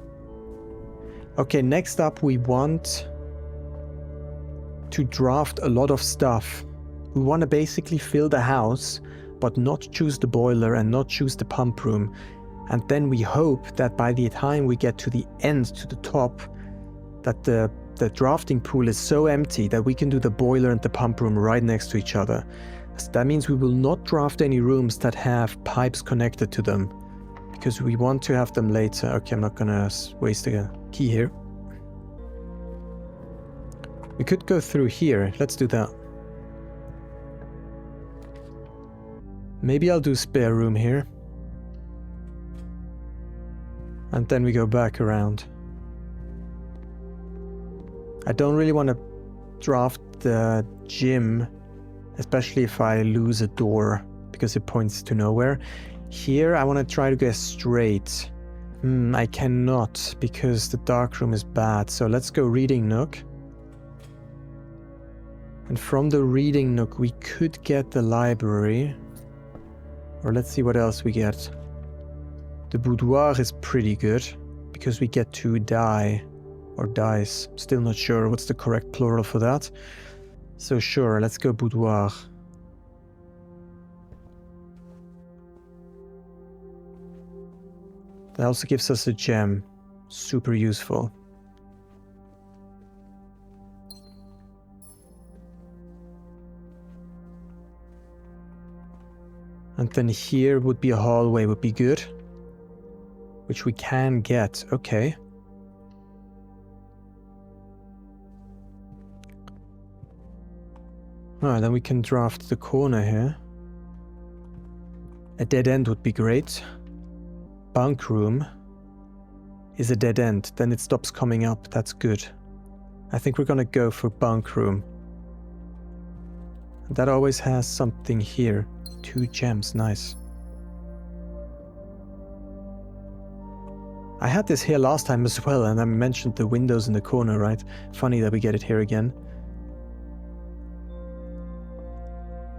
Okay, next up we want to draft a lot of stuff. We want to basically fill the house, but not choose the boiler and not choose the pump room. And then we hope that by the time we get to the end, to the top, that the drafting pool is so empty that we can do the boiler and the pump room right next to each other. So that means we will not draft any rooms that have pipes connected to them, because we want to have them later. Okay, I'm not gonna waste a key here. We could go through here. Let's do that. Maybe I'll do spare room here. And then we go back around. I don't really want to draft the gym, especially if I lose a door, because it points to nowhere. Here I want to try to go straight. I cannot, because the dark room is bad. So let's go reading nook. And from the reading nook we could get the library. Or let's see what else we get. The boudoir is pretty good, because we get to die. Or dice. Still not sure what's the correct plural for that. So sure, let's go boudoir. That also gives us a gem. Super useful. And then here would be a hallway, would be good. Which we can get. Okay. Alright, then we can draft the corner here. A dead end would be great. Bunk room is a dead end. Then it stops coming up. That's good. I think we're gonna go for bunk room. That always has something here. 2 gems. Nice. I had this here last time as well, and I mentioned the windows in the corner, right? Funny that we get it here again.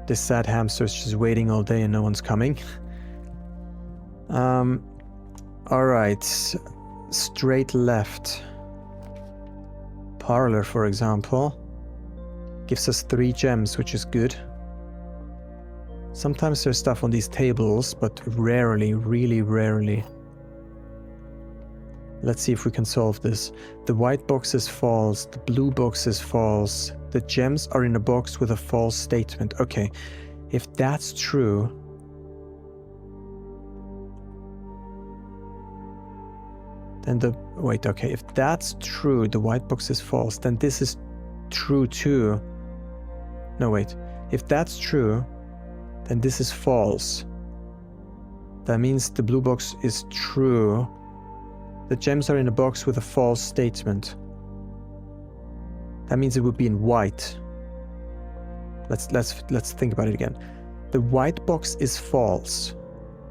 This sad hamster is just waiting all day and no one's coming. Alright. Straight left. Parlor, for example. Gives us 3 gems, which is good. Sometimes there's stuff on these tables, but rarely, really rarely. Let's see if we can solve this. The white box is false, the blue box is false. The gems are in a box with a false statement. Okay, if that's true... Then the... Wait, okay, if that's true, the white box is false, then this is true too. No, wait. If that's true, then this is false. That means the blue box is true. The gems are in a box with a false statement. That means it would be in white. Let's think about it again. The white box is false.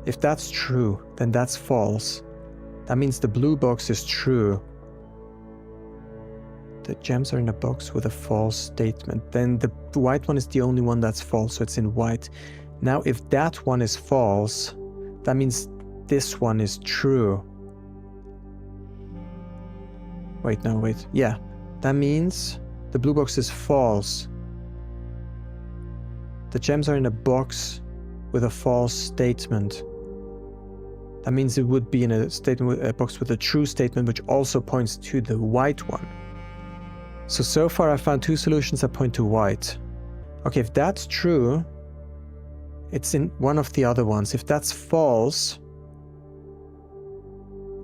If that's true, then that's false. That means the blue box is true. The gems are in a box with a false statement. Then the white one is the only one that's false, so it's in white. Now, if that one is false, that means this one is true. Wait, no, wait. Yeah, that means the blue box is false. The gems are in a box with a false statement. That means it would be in a box with a true statement, which also points to the white one. So far I found 2 solutions that point to white. Okay, if that's true, it's in one of the other ones. If that's false,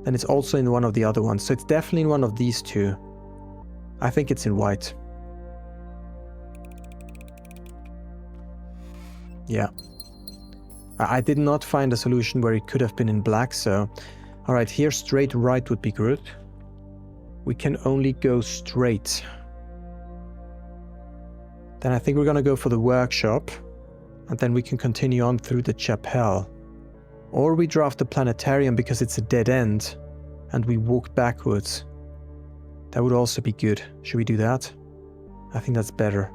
then it's also in one of the other ones. So it's definitely in one of these 2. I think it's in white. Yeah. I did not find a solution where it could have been in black, so... Alright, here straight right would be good. We can only go straight. Then I think we're gonna go for the workshop. And then we can continue on through the chapel. Or we draft the planetarium because it's a dead end. And we walk backwards. That would also be good. Should we do that? I think that's better.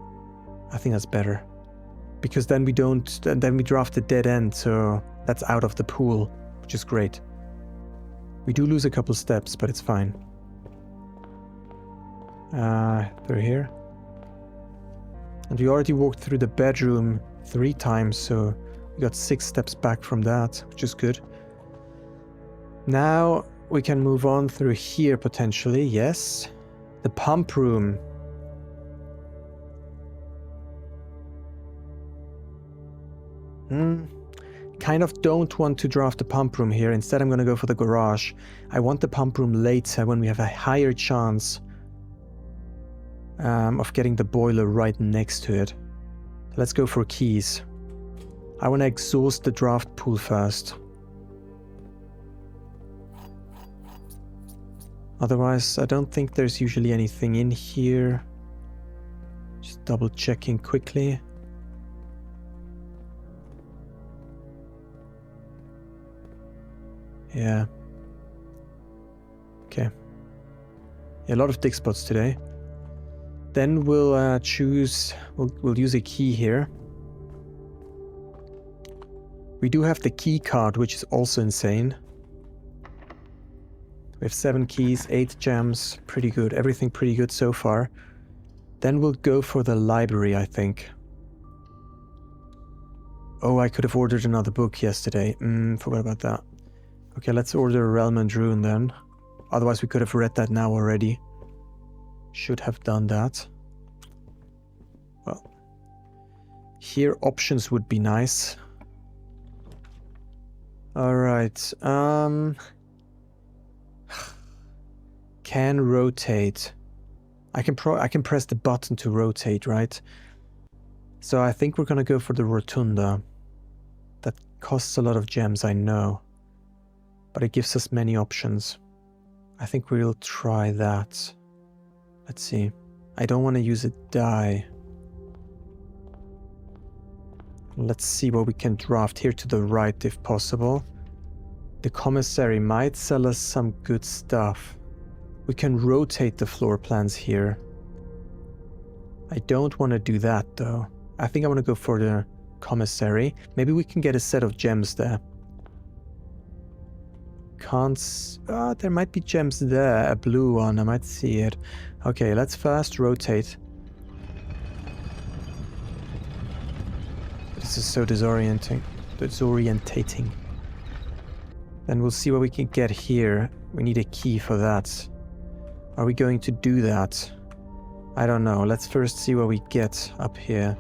I think that's better. Because then we don't... Then we draft the dead end, so that's out of the pool, which is great. We do lose a couple steps, but it's fine. They're here. And we already walked through the bedroom 3 times, so we got 6 steps back from that, which is good. Now we can move on through here potentially, yes. The pump room. Kind of don't want to draft the pump room here. Instead I'm going to go for the garage. I want the pump room later when we have a higher chance of getting the boiler right next to it. Let's go for keys. I want to exhaust the draft pool first. Otherwise, I don't think there's usually anything in here. Just double checking quickly. Yeah. Okay. Yeah, a lot of dig spots today. Then we'll choose... We'll use a key here. We do have the key card, which is also insane. We have 7 keys, 8 gems. Pretty good. Everything pretty good so far. Then we'll go for the library, I think. Oh, I could have ordered another book yesterday. Forgot about that. Okay, let's order a Realm and Rune then. Otherwise we could have read that now already. Should have done that. Well. Here options would be nice. Alright. Can rotate. I can press the button to rotate, right? So I think we're gonna go for the Rotunda. That costs a lot of gems, I know. But it gives us many options. I think we'll try that. Let's see. I don't want to use a die. Let's see what we can draft here to the right if possible. The commissary might sell us some good stuff. We can rotate the floor plans here. I don't want to do that though. I think I want to go for the commissary. Maybe we can get a set of gems there. There might be gems there. A blue one, I might see it. Okay, let's first rotate. This is so disorientating. Then we'll see what we can get here. We need a key for that. Are we going to do that? I don't know. Let's first see what we get up here.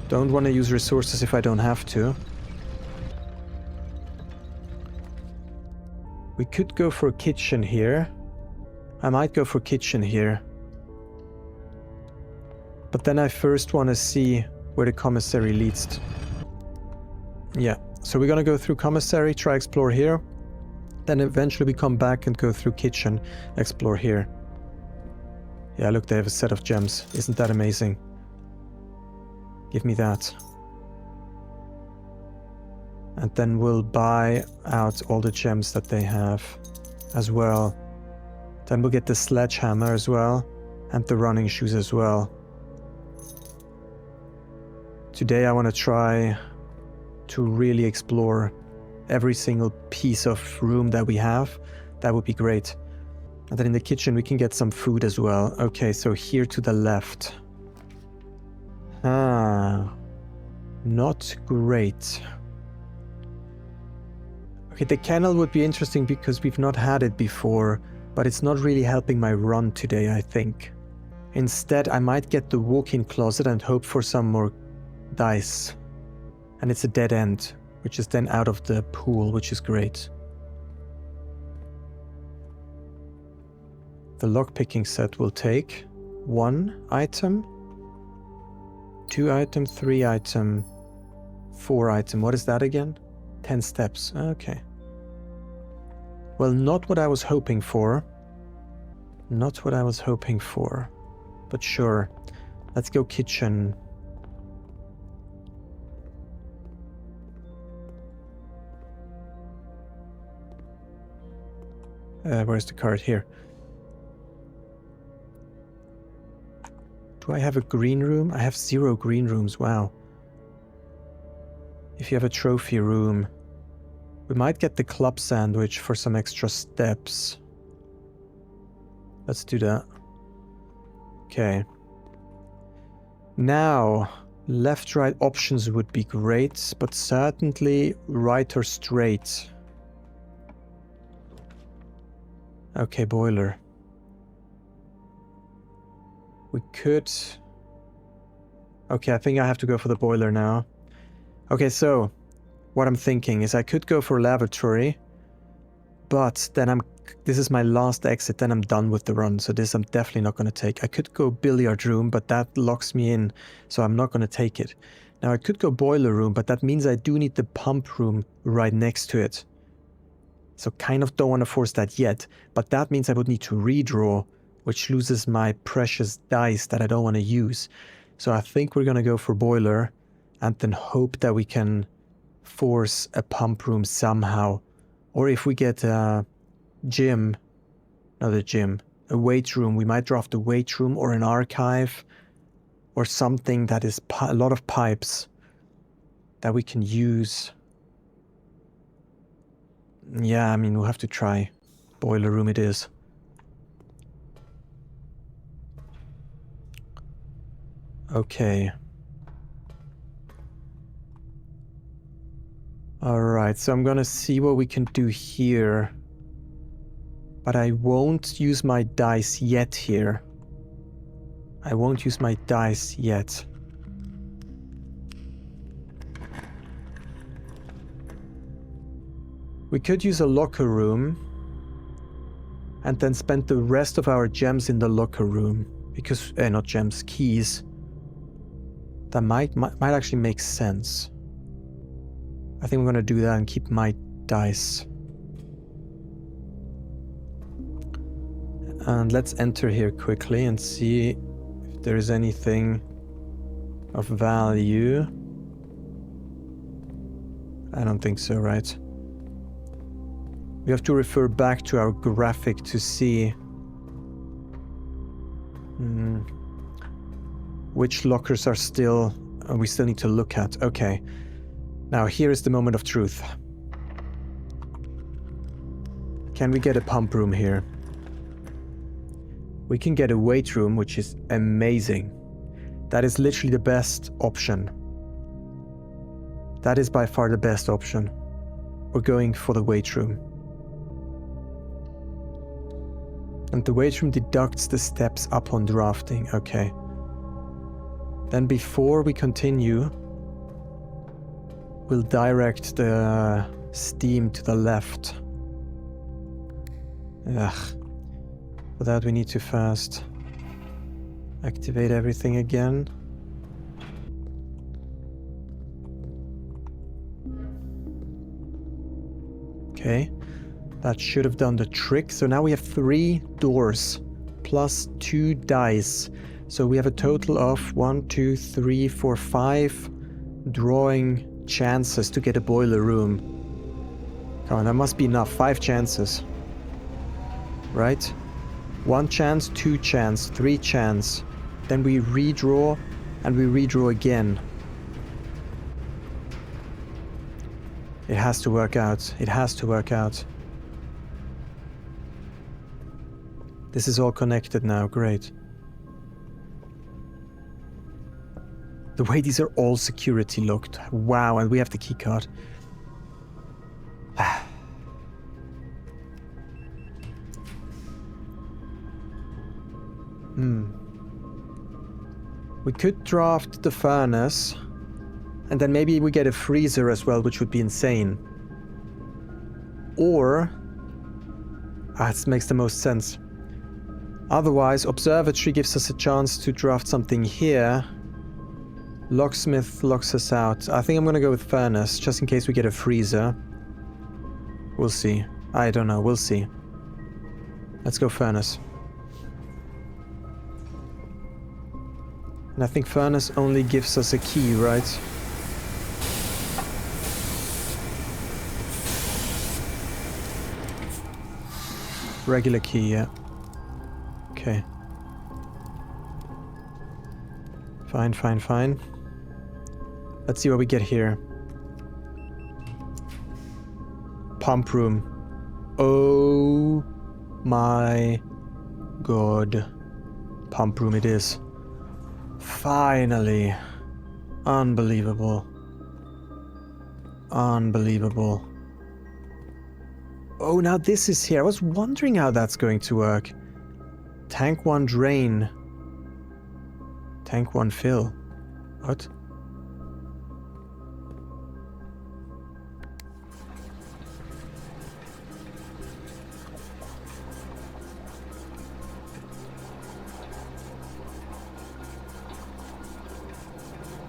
Don't want to use resources if I don't have to. We could go for a kitchen here. I might go for kitchen here. But then I first want to see where the commissary leads to. Yeah, so we're gonna go through commissary, try explore here. Then eventually we come back and go through kitchen, explore here. Yeah, look, they have a set of gems. Isn't that amazing? Give me that. And then we'll buy out all the gems that they have as well. Then we'll get the sledgehammer as well. And the running shoes as well. Today I want to try to really explore every single piece of room that we have. That would be great. And then in the kitchen we can get some food as well. Okay, so here to the left. Not great. Okay, the kennel would be interesting because we've not had it before, but it's not really helping my run today, I think. Instead, I might get the walk-in closet and hope for some more dice. And it's a dead end, which is then out of the pool, which is great. The lockpicking set will take 1 item, 2 item, 3 item, 4 item. What is that again? 10 steps. Okay. Well, not what I was hoping for. Not what I was hoping for. But sure. Let's go kitchen. Where's the card? Here. Do I have a green room? I have 0 green rooms. Wow. If you have a trophy room, we might get the club sandwich for some extra steps. Let's do that. Okay. Now, left-right options would be great, but certainly right or straight. Okay, boiler. We could... Okay, I think I have to go for the boiler now. Okay, so what I'm thinking is I could go for lavatory, but then this is my last exit, then I'm done with the run, so this I'm definitely not going to take. I could go billiard room, but that locks me in, so I'm not going to take it. Now I could go boiler room, but that means I do need the pump room right next to it. So kind of don't want to force that yet, but that means I would need to redraw, which loses my precious dice that I don't want to use. So I think we're going to go for boiler, and then hope that we can force a pump room somehow. Or if we get a gym, not a gym, a weight room, we might draft a weight room or an archive or something that is a lot of pipes that we can use. Yeah, I mean, we'll have to try. Boiler room it is. Okay. Alright, so I'm gonna see what we can do here. But I won't use my dice yet here. I won't use my dice yet. We could use a locker room and then spend the rest of our gems in the locker room. Because, not gems, keys. That might actually make sense. I think we're gonna do that and keep my dice. And let's enter here quickly and see if there is anything of value. I don't think so, right? We have to refer back to our graphic to see which lockers are still... we still need to look at. Okay. Now here is the moment of truth. Can we get a pump room here? We can get a weight room, which is amazing. That is literally the best option. That is by far the best option. We're going for the weight room. And the weight room deducts the steps upon drafting. Okay. Then before we continue, we'll direct the steam to the left. Ugh. For that we need to first activate everything again. Okay. That should have done the trick. So now we have 3 doors plus 2 dice. So we have a total of 1, 2, 3, 4, 5 drawing chances to get a boiler room. Come on, that must be enough. 5 chances. Right? 1 chance, 2 chance, 3 chance. Then we redraw and we redraw again. It has to work out. It has to work out. This is all connected now. Great. The way these are all security locked. Wow, and we have the key card. We could draft the furnace, and then maybe we get a freezer as well, which would be insane. Or, this makes the most sense. Otherwise, observatory gives us a chance to draft something here. Locksmith locks us out. I think I'm gonna go with furnace, just in case we get a freezer. We'll see. I don't know, we'll see. Let's go furnace. And I think furnace only gives us a key, right? Regular key, yeah. Okay. Fine, fine, fine. Let's see what we get here. Pump room. Oh my god. Pump room it is. Finally. Unbelievable. Unbelievable. Oh, now this is here. I was wondering how that's going to work. Tank 1 drain. Tank 1 fill. What?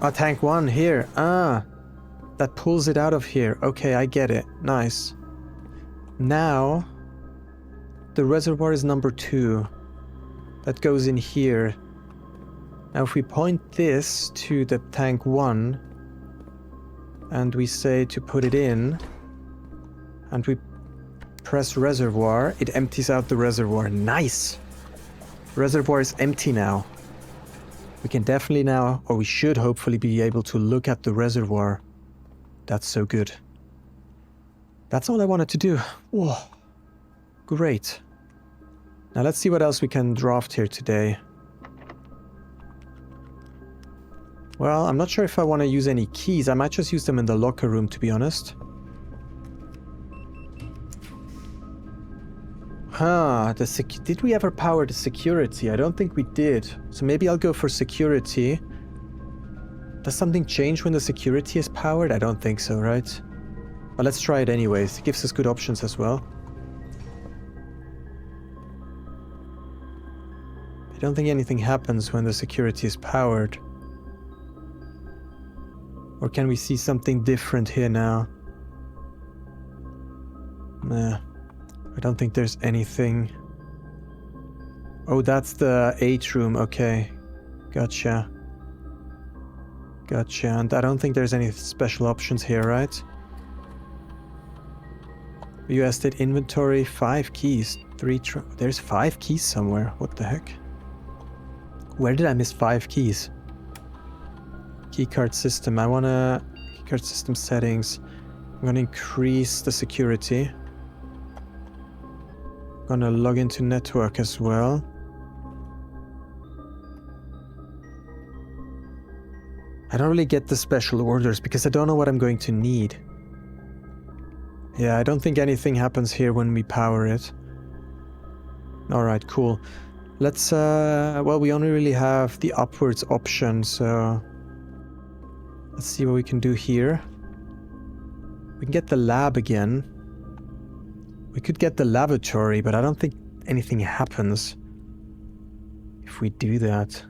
Ah, tank 1 here. Ah, that pulls it out of here. Okay, I get it. Nice. Now, the reservoir is number 2. That goes in here. Now if we point this to the tank 1, and we say to put it in, and we press reservoir, it empties out the reservoir. Nice! Reservoir is empty now. We can definitely now, or we should hopefully be able to look at the reservoir. That's so good. That's all I wanted to do. Whoa. Great. Now let's see what else we can draft here today. Well, I'm not sure if I want to use any keys. I might just use them in the locker room, to be honest. Huh, did we ever power the security? I don't think we did. So maybe I'll go for security. Does something change when the security is powered? I don't think so, right? But let's try it anyways. It gives us good options as well. I don't think anything happens when the security is powered. Or can we see something different here now? Nah. I don't think there's anything. Oh, that's the 8 room. Okay. Gotcha. Gotcha. And I don't think there's any special options here, right? View estate inventory, 5 keys. 3 there's 5 keys somewhere. What the heck? Where did I miss 5 keys? Keycard system. I wanna... Keycard system settings. I'm gonna increase the security. Gonna log into network as well. I don't really get the special orders because I don't know what I'm going to need. Yeah, I don't think anything happens here when we power it. Alright, cool. Let's, well, we only really have the upwards option, so... Let's see what we can do here. We can get the lab again. We could get the lavatory, but I don't think anything happens if we do that.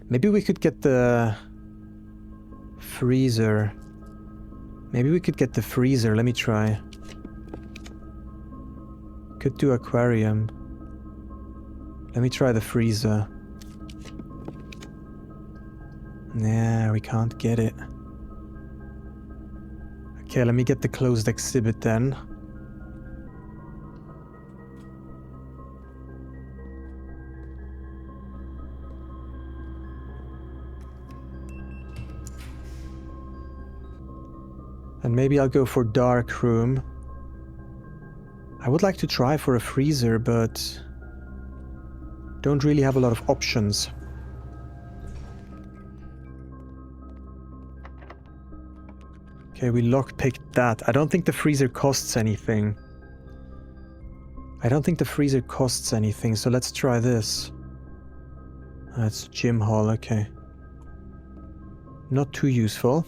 Maybe we could get the freezer. Maybe we could get the freezer. Let me try. Could do aquarium. Let me try the freezer. Nah, we can't get it. Okay, let me get the closed exhibit then. And maybe I'll go for dark room. I would like to try for a freezer, but don't really have a lot of options. Okay, we lockpicked that. I don't think the freezer costs anything. I don't think the freezer costs anything, so let's try this. That's gym hall, okay. Not too useful.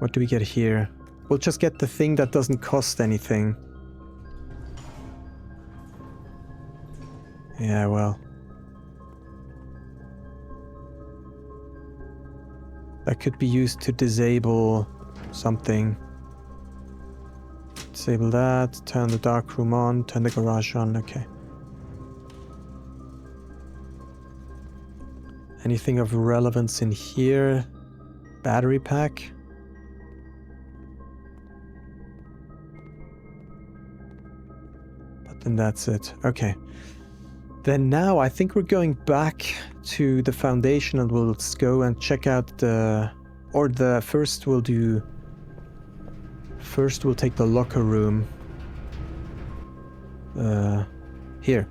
What do we get here? We'll just get the thing that doesn't cost anything. Yeah, well. That could be used to disable something. Disable that, turn the dark room on, turn the garage on, okay. Anything of relevance in here? Battery pack? But then that's it. Okay. Then now I think we're going back to the foundation and we'll go and check out the... Or the... First we'll do... First we'll take the locker room. Here.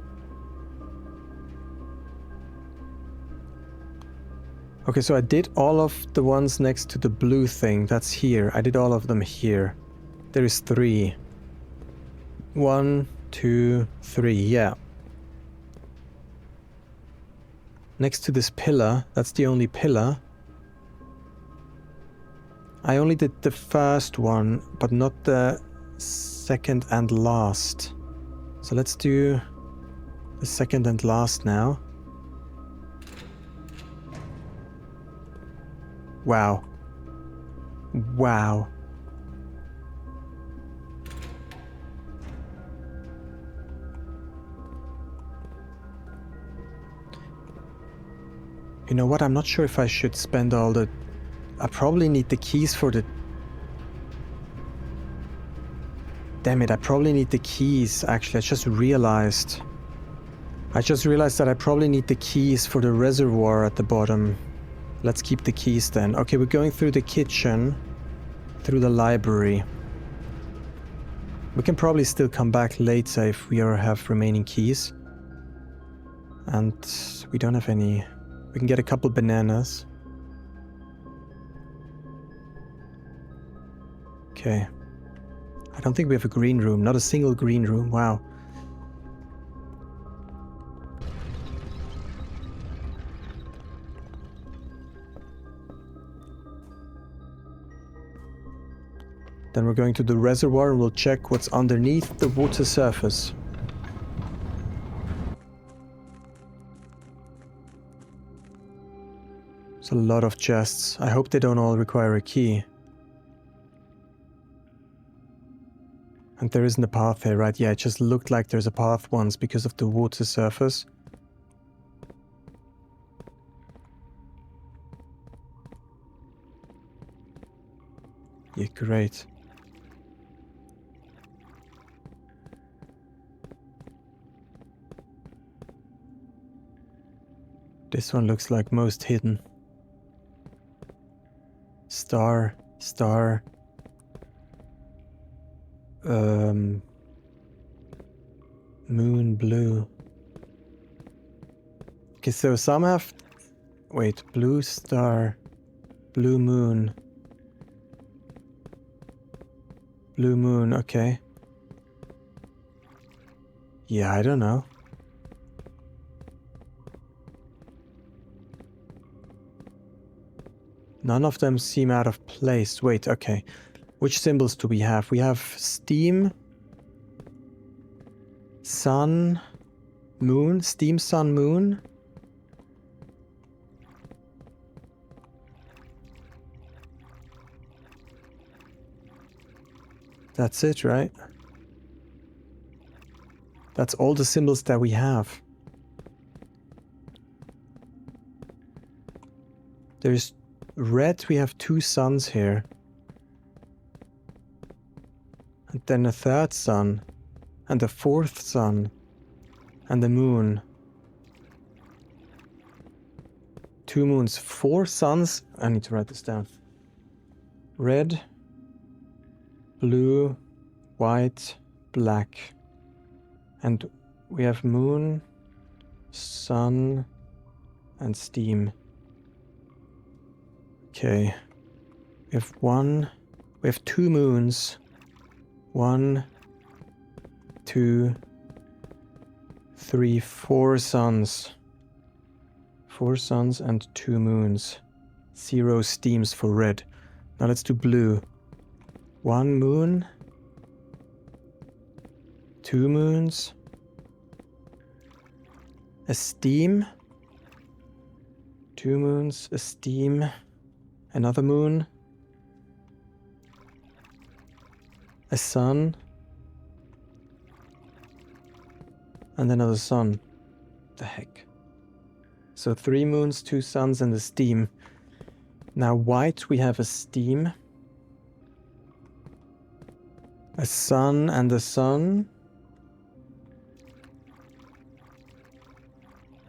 Okay, so I did all of the ones next to the blue thing. That's here. I did all of them here. There is 3. 1, 2, 3. Yeah. Next to this pillar. That's the only pillar. I only did the first one, but not the second and last. So let's do the second and last now. Wow. Wow. You know what? I'm not sure if I should spend all the... I probably need the keys for the... Damn it, I probably need the keys. Actually, I just realized that I probably need the keys for the reservoir at the bottom. Let's keep the keys then. Okay, we're going through the kitchen, through the library. We can probably still come back later if we have remaining keys. And we don't have any... We can get a couple bananas. Okay. I don't think we have a green room. Not a single green room. Wow. Then we're going to the reservoir and we'll check what's underneath the water surface. There's a lot of chests. I hope they don't all require a key. And there isn't a path here, right? Yeah, it just looked like there's a path once because of the water surface. Yeah, great. This one looks like most hidden. Star, star. Moon blue. Okay, so some have... Wait, blue star. Blue moon. Blue moon, okay. Yeah, I don't know. None of them seem out of place. Wait, okay. Which symbols do we have? We have steam, sun, moon, steam, sun, moon. That's it, right? That's all the symbols that we have. There's red, we have 2 suns here. And then a 3rd sun. And a 4th sun. And the moon. 2 moons, 4 suns. I need to write this down. Red, blue, white, black. And we have moon, sun, and steam. Okay. We have 2 moons. 1, 2, 3, 4 suns. 4 suns and 2 moons. 0 steams for red. Now let's do blue. 1 moon. 2 moons. A steam. 2 moons, a steam, another moon, a sun, and another sun. The heck. So 3 moons, 2 suns, and a steam. Now white, we have a steam, a sun and a sun,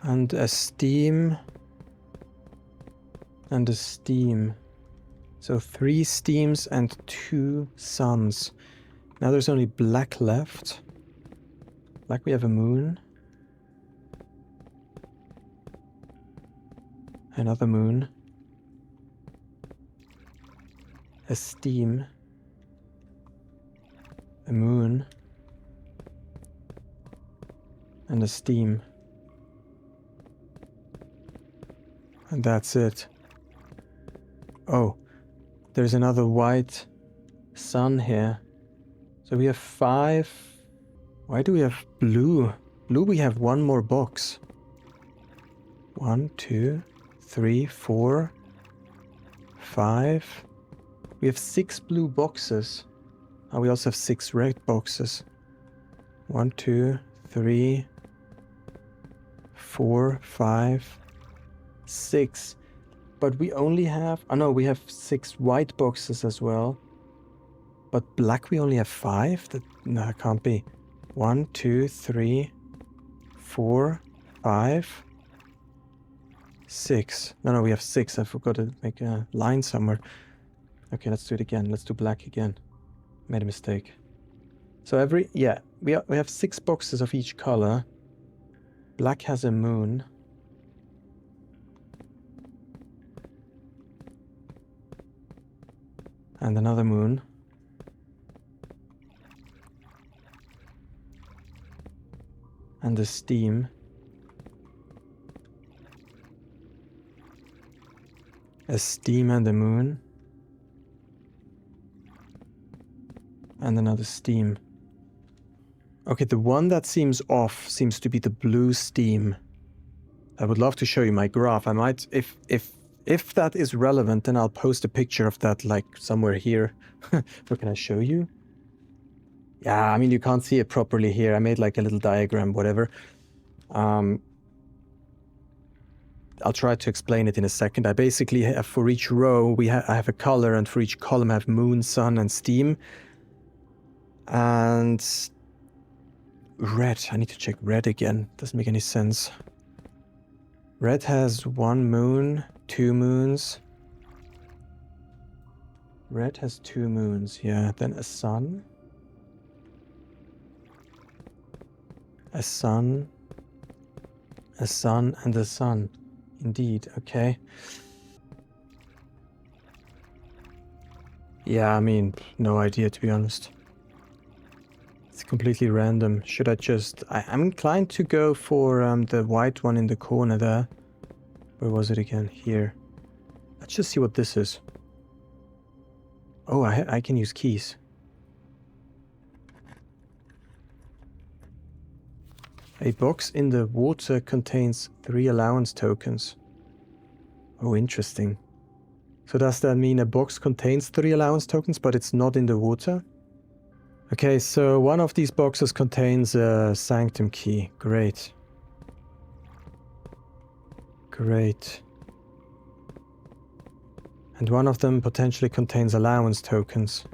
and a steam, and a steam. So 3 steams and 2 suns. Now there's only black left. Black, we have a moon. Another moon. A steam. A moon. And a steam. And that's it. Oh, there's another white sun here. So we have 5. Why do we have blue? Blue, we have 1 more box. 1, 2, 3, 4, 5. We have 6 blue boxes. And we also have 6 red boxes. 1, 2, 3, 4, 5, 6. But we only have... Oh no, we have 6 white boxes as well. But black we only have 5? No, that can't be. 1, 2, 3, 4, 5, 6. No, we have 6. I forgot to make a line somewhere. Okay, let's do it again. Let's do black again. Made a mistake. So we have 6 boxes of each color. Black has a moon. And another moon. And a steam. A steam and a moon. And another steam. Okay, the one that seems off seems to be the blue steam. I would love to show you my graph. I might, if that is relevant, then I'll post a picture of that like somewhere here. What can I show you? Yeah, I mean, you can't see it properly here. I made like a little diagram, whatever. I'll try to explain it in a second. I basically have, for each row, I have a color, and for each column I have moon, sun, and steam. And red, I need to check red again. Doesn't make any sense. Red has 1 moon, 2 moons. Red has 2 moons, yeah. Then a sun. A sun. A sun and a sun. Indeed, okay. Yeah, I mean, no idea, to be honest. It's completely random. Should I just... I'm inclined to go for the white one in the corner there. Where was it again? Here. Let's just see what this is. Oh, I can use keys. A box in the water contains 3 allowance tokens. Oh, interesting. So does that mean a box contains 3 allowance tokens, but it's not in the water? Okay, so one of these boxes contains a sanctum key. Great. Great. And one of them potentially contains allowance tokens.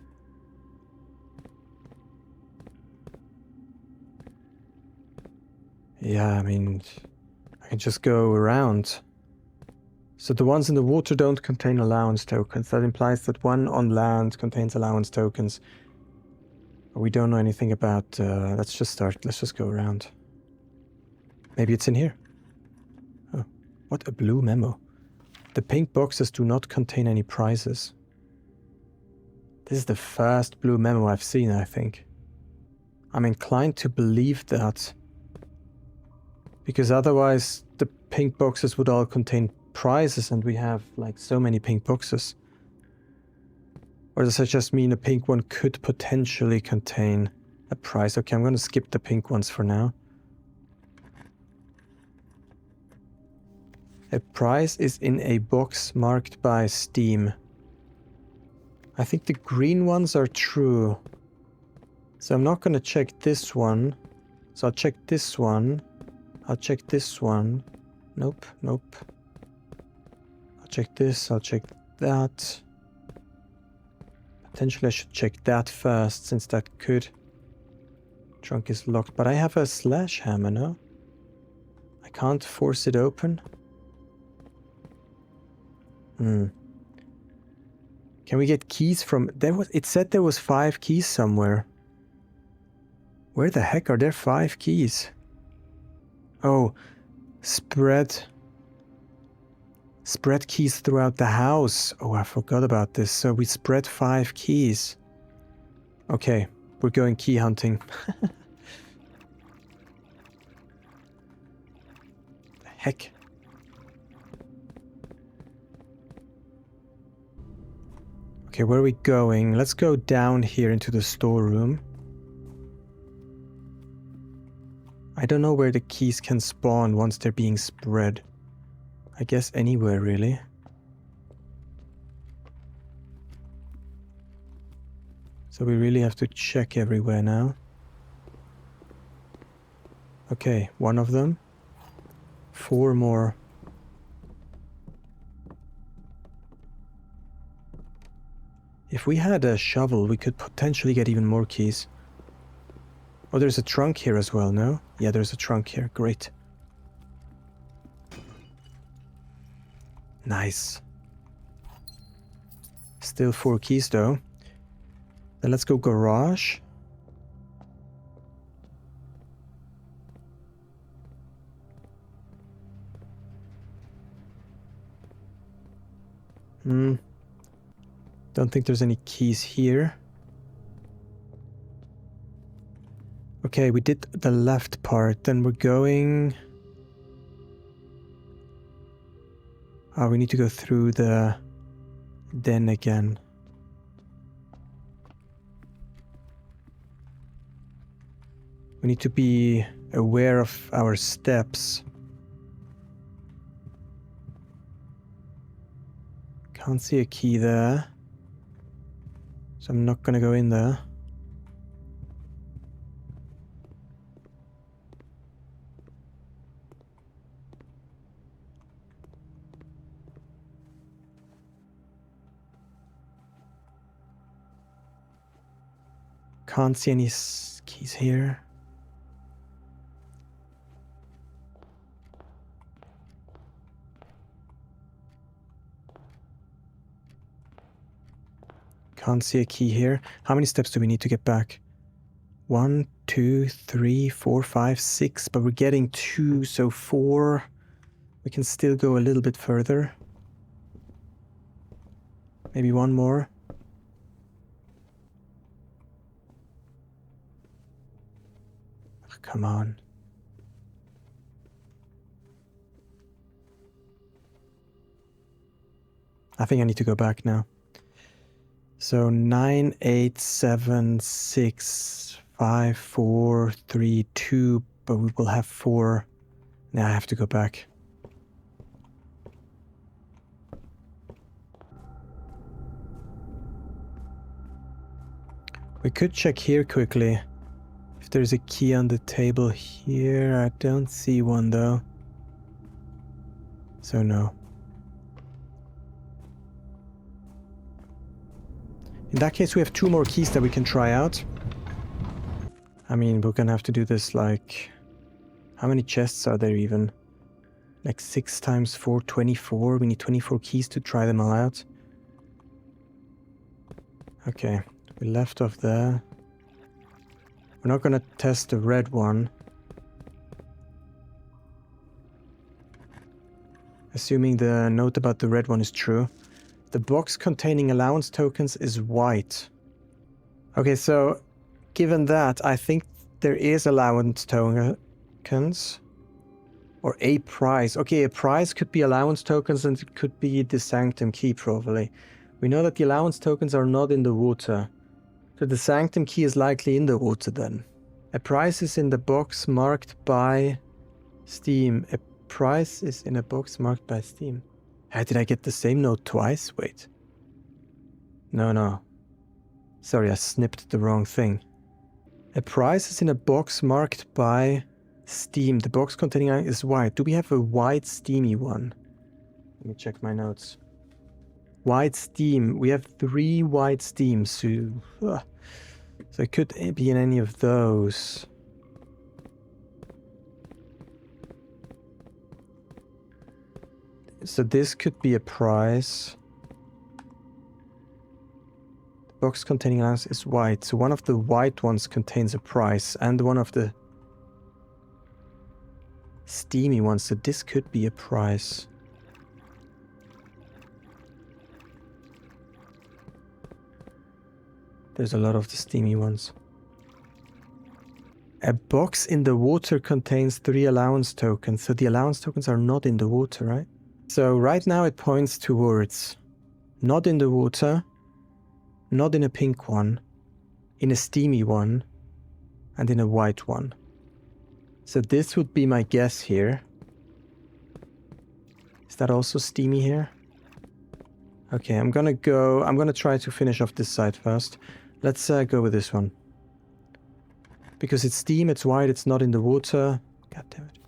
Yeah, I mean, I can just go around. So the ones in the water don't contain allowance tokens. That implies that one on land contains allowance tokens. We don't know anything about... let's just start. Let's just go around. Maybe it's in here. Oh, what a blue memo. The pink boxes do not contain any prizes. This is the first blue memo I've seen, I think. I'm inclined to believe that. Because otherwise the pink boxes would all contain prizes, and we have like so many pink boxes. Or does that just mean a pink one could potentially contain a prize? Okay, I'm going to skip the pink ones for now. A prize is in a box marked by Steam. I think the green ones are true. So I'm not gonna check this one. So I'll check this one. I'll check this one. Nope, nope. I'll check this, I'll check that. Potentially I should check that first, since that could... Trunk is locked, but I have a slash hammer, no? I can't force it open. Can we get keys from... It said there was 5 keys somewhere. Where the heck are there 5 keys? Oh, spread keys throughout the house. Oh, I forgot about this. So we spread 5 keys. Okay, we're going key hunting. The heck? Okay, where are we going? Let's go down here into the storeroom. I don't know where the keys can spawn once they're being spread. I guess anywhere, really. So we really have to check everywhere now. Okay, 1 of them. 4 more. If we had a shovel, we could potentially get even more keys. Oh, there's a trunk here as well, no? Yeah, there's a trunk here. Great. Nice. Still 4 keys, though. Then let's go garage. Don't think there's any keys here. Okay, we did the left part, then we're going... Oh, we need to go through the den again. We need to be aware of our steps. Can't see a key there. So I'm not gonna go in there. Can't see any keys here. Can't see a key here. How many steps do we need to get back? 1, 2, 3, 4, 5, 6. But we're getting 2, so 4. We can still go a little bit further. Maybe 1 more. Oh, come on. I think I need to go back now. So 9, 8, 7, 6, 5, 4, 3, 2, but we will have 4. Now I have to go back. We could check here quickly. If there's a key on the table here, I don't see one though. So no. In that case, we have 2 more keys that we can try out. I mean, we're gonna have to do this like... How many chests are there even? Like 6 times 4, 24. We need 24 keys to try them all out. Okay, we left off there. We're not gonna test the red one. Assuming the note about the red one is true. The box containing allowance tokens is white. Okay, so given that, I think there is allowance tokens. Or a prize. Okay, a prize could be allowance tokens and it could be the Sanctum key probably. We know that the allowance tokens are not in the water. So the Sanctum key is likely in the water then. A prize is in the box marked by Steam. A Price is in a box marked by Steam. Did I get the same note twice? Wait. No. Sorry, I snipped the wrong thing. A price is in a box marked by Steam. The box containing is white. Do we have a white Steamy one? Let me check my notes. White Steam. We have 3 white Steams. So it could be in any of those. So this could be a prize. The box containing items is white. So one of the white ones contains a prize. And one of the Steamy ones. So this could be a prize. There's a lot of the Steamy ones. A box in the water contains 3 allowance tokens. So the allowance tokens are not in the water, right? So right now it points towards not in the water, not in a pink one, in a Steamy one, and in a white one. So this would be my guess here. Is that also Steamy here? Okay, I'm gonna try to finish off this side first. Let's go with this one. Because it's Steam, it's white, it's not in the water. God damn it.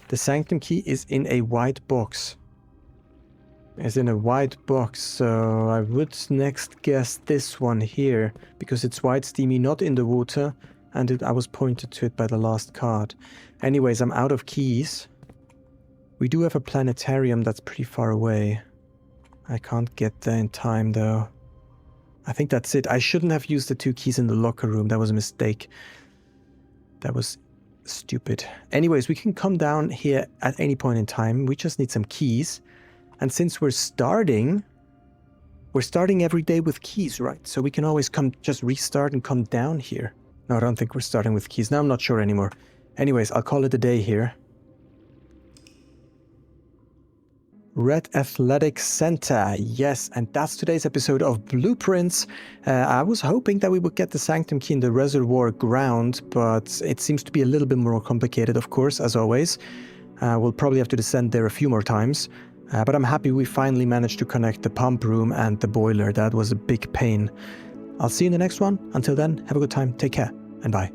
The Sanctum key is in a white box. It's in a white box, so I would next guess this one here. Because it's white, Steamy, not in the water. And I was pointed to it by the last card. Anyways, I'm out of keys. We do have a planetarium that's pretty far away. I can't get there in time, though. I think that's it. I shouldn't have used the 2 keys in the locker room. That was a mistake. That was stupid. Anyways, we can come down here at any point in time. We just need some keys. And since we're starting every day with keys, right? So we can always just restart and come down here. No, I don't think we're starting with keys. Now I'm not sure anymore. Anyways, I'll call it a day here. Red Athletic Center. Yes, and that's today's episode of Blueprints. I was hoping that we would get the Sanctum key in the reservoir ground, but it seems to be a little bit more complicated, of course, as always. We'll probably have to descend there a few more times. But I'm happy we finally managed to connect the pump room and the boiler. That was a big pain. I'll see you in the next one. Until then, have a good time, take care, and bye.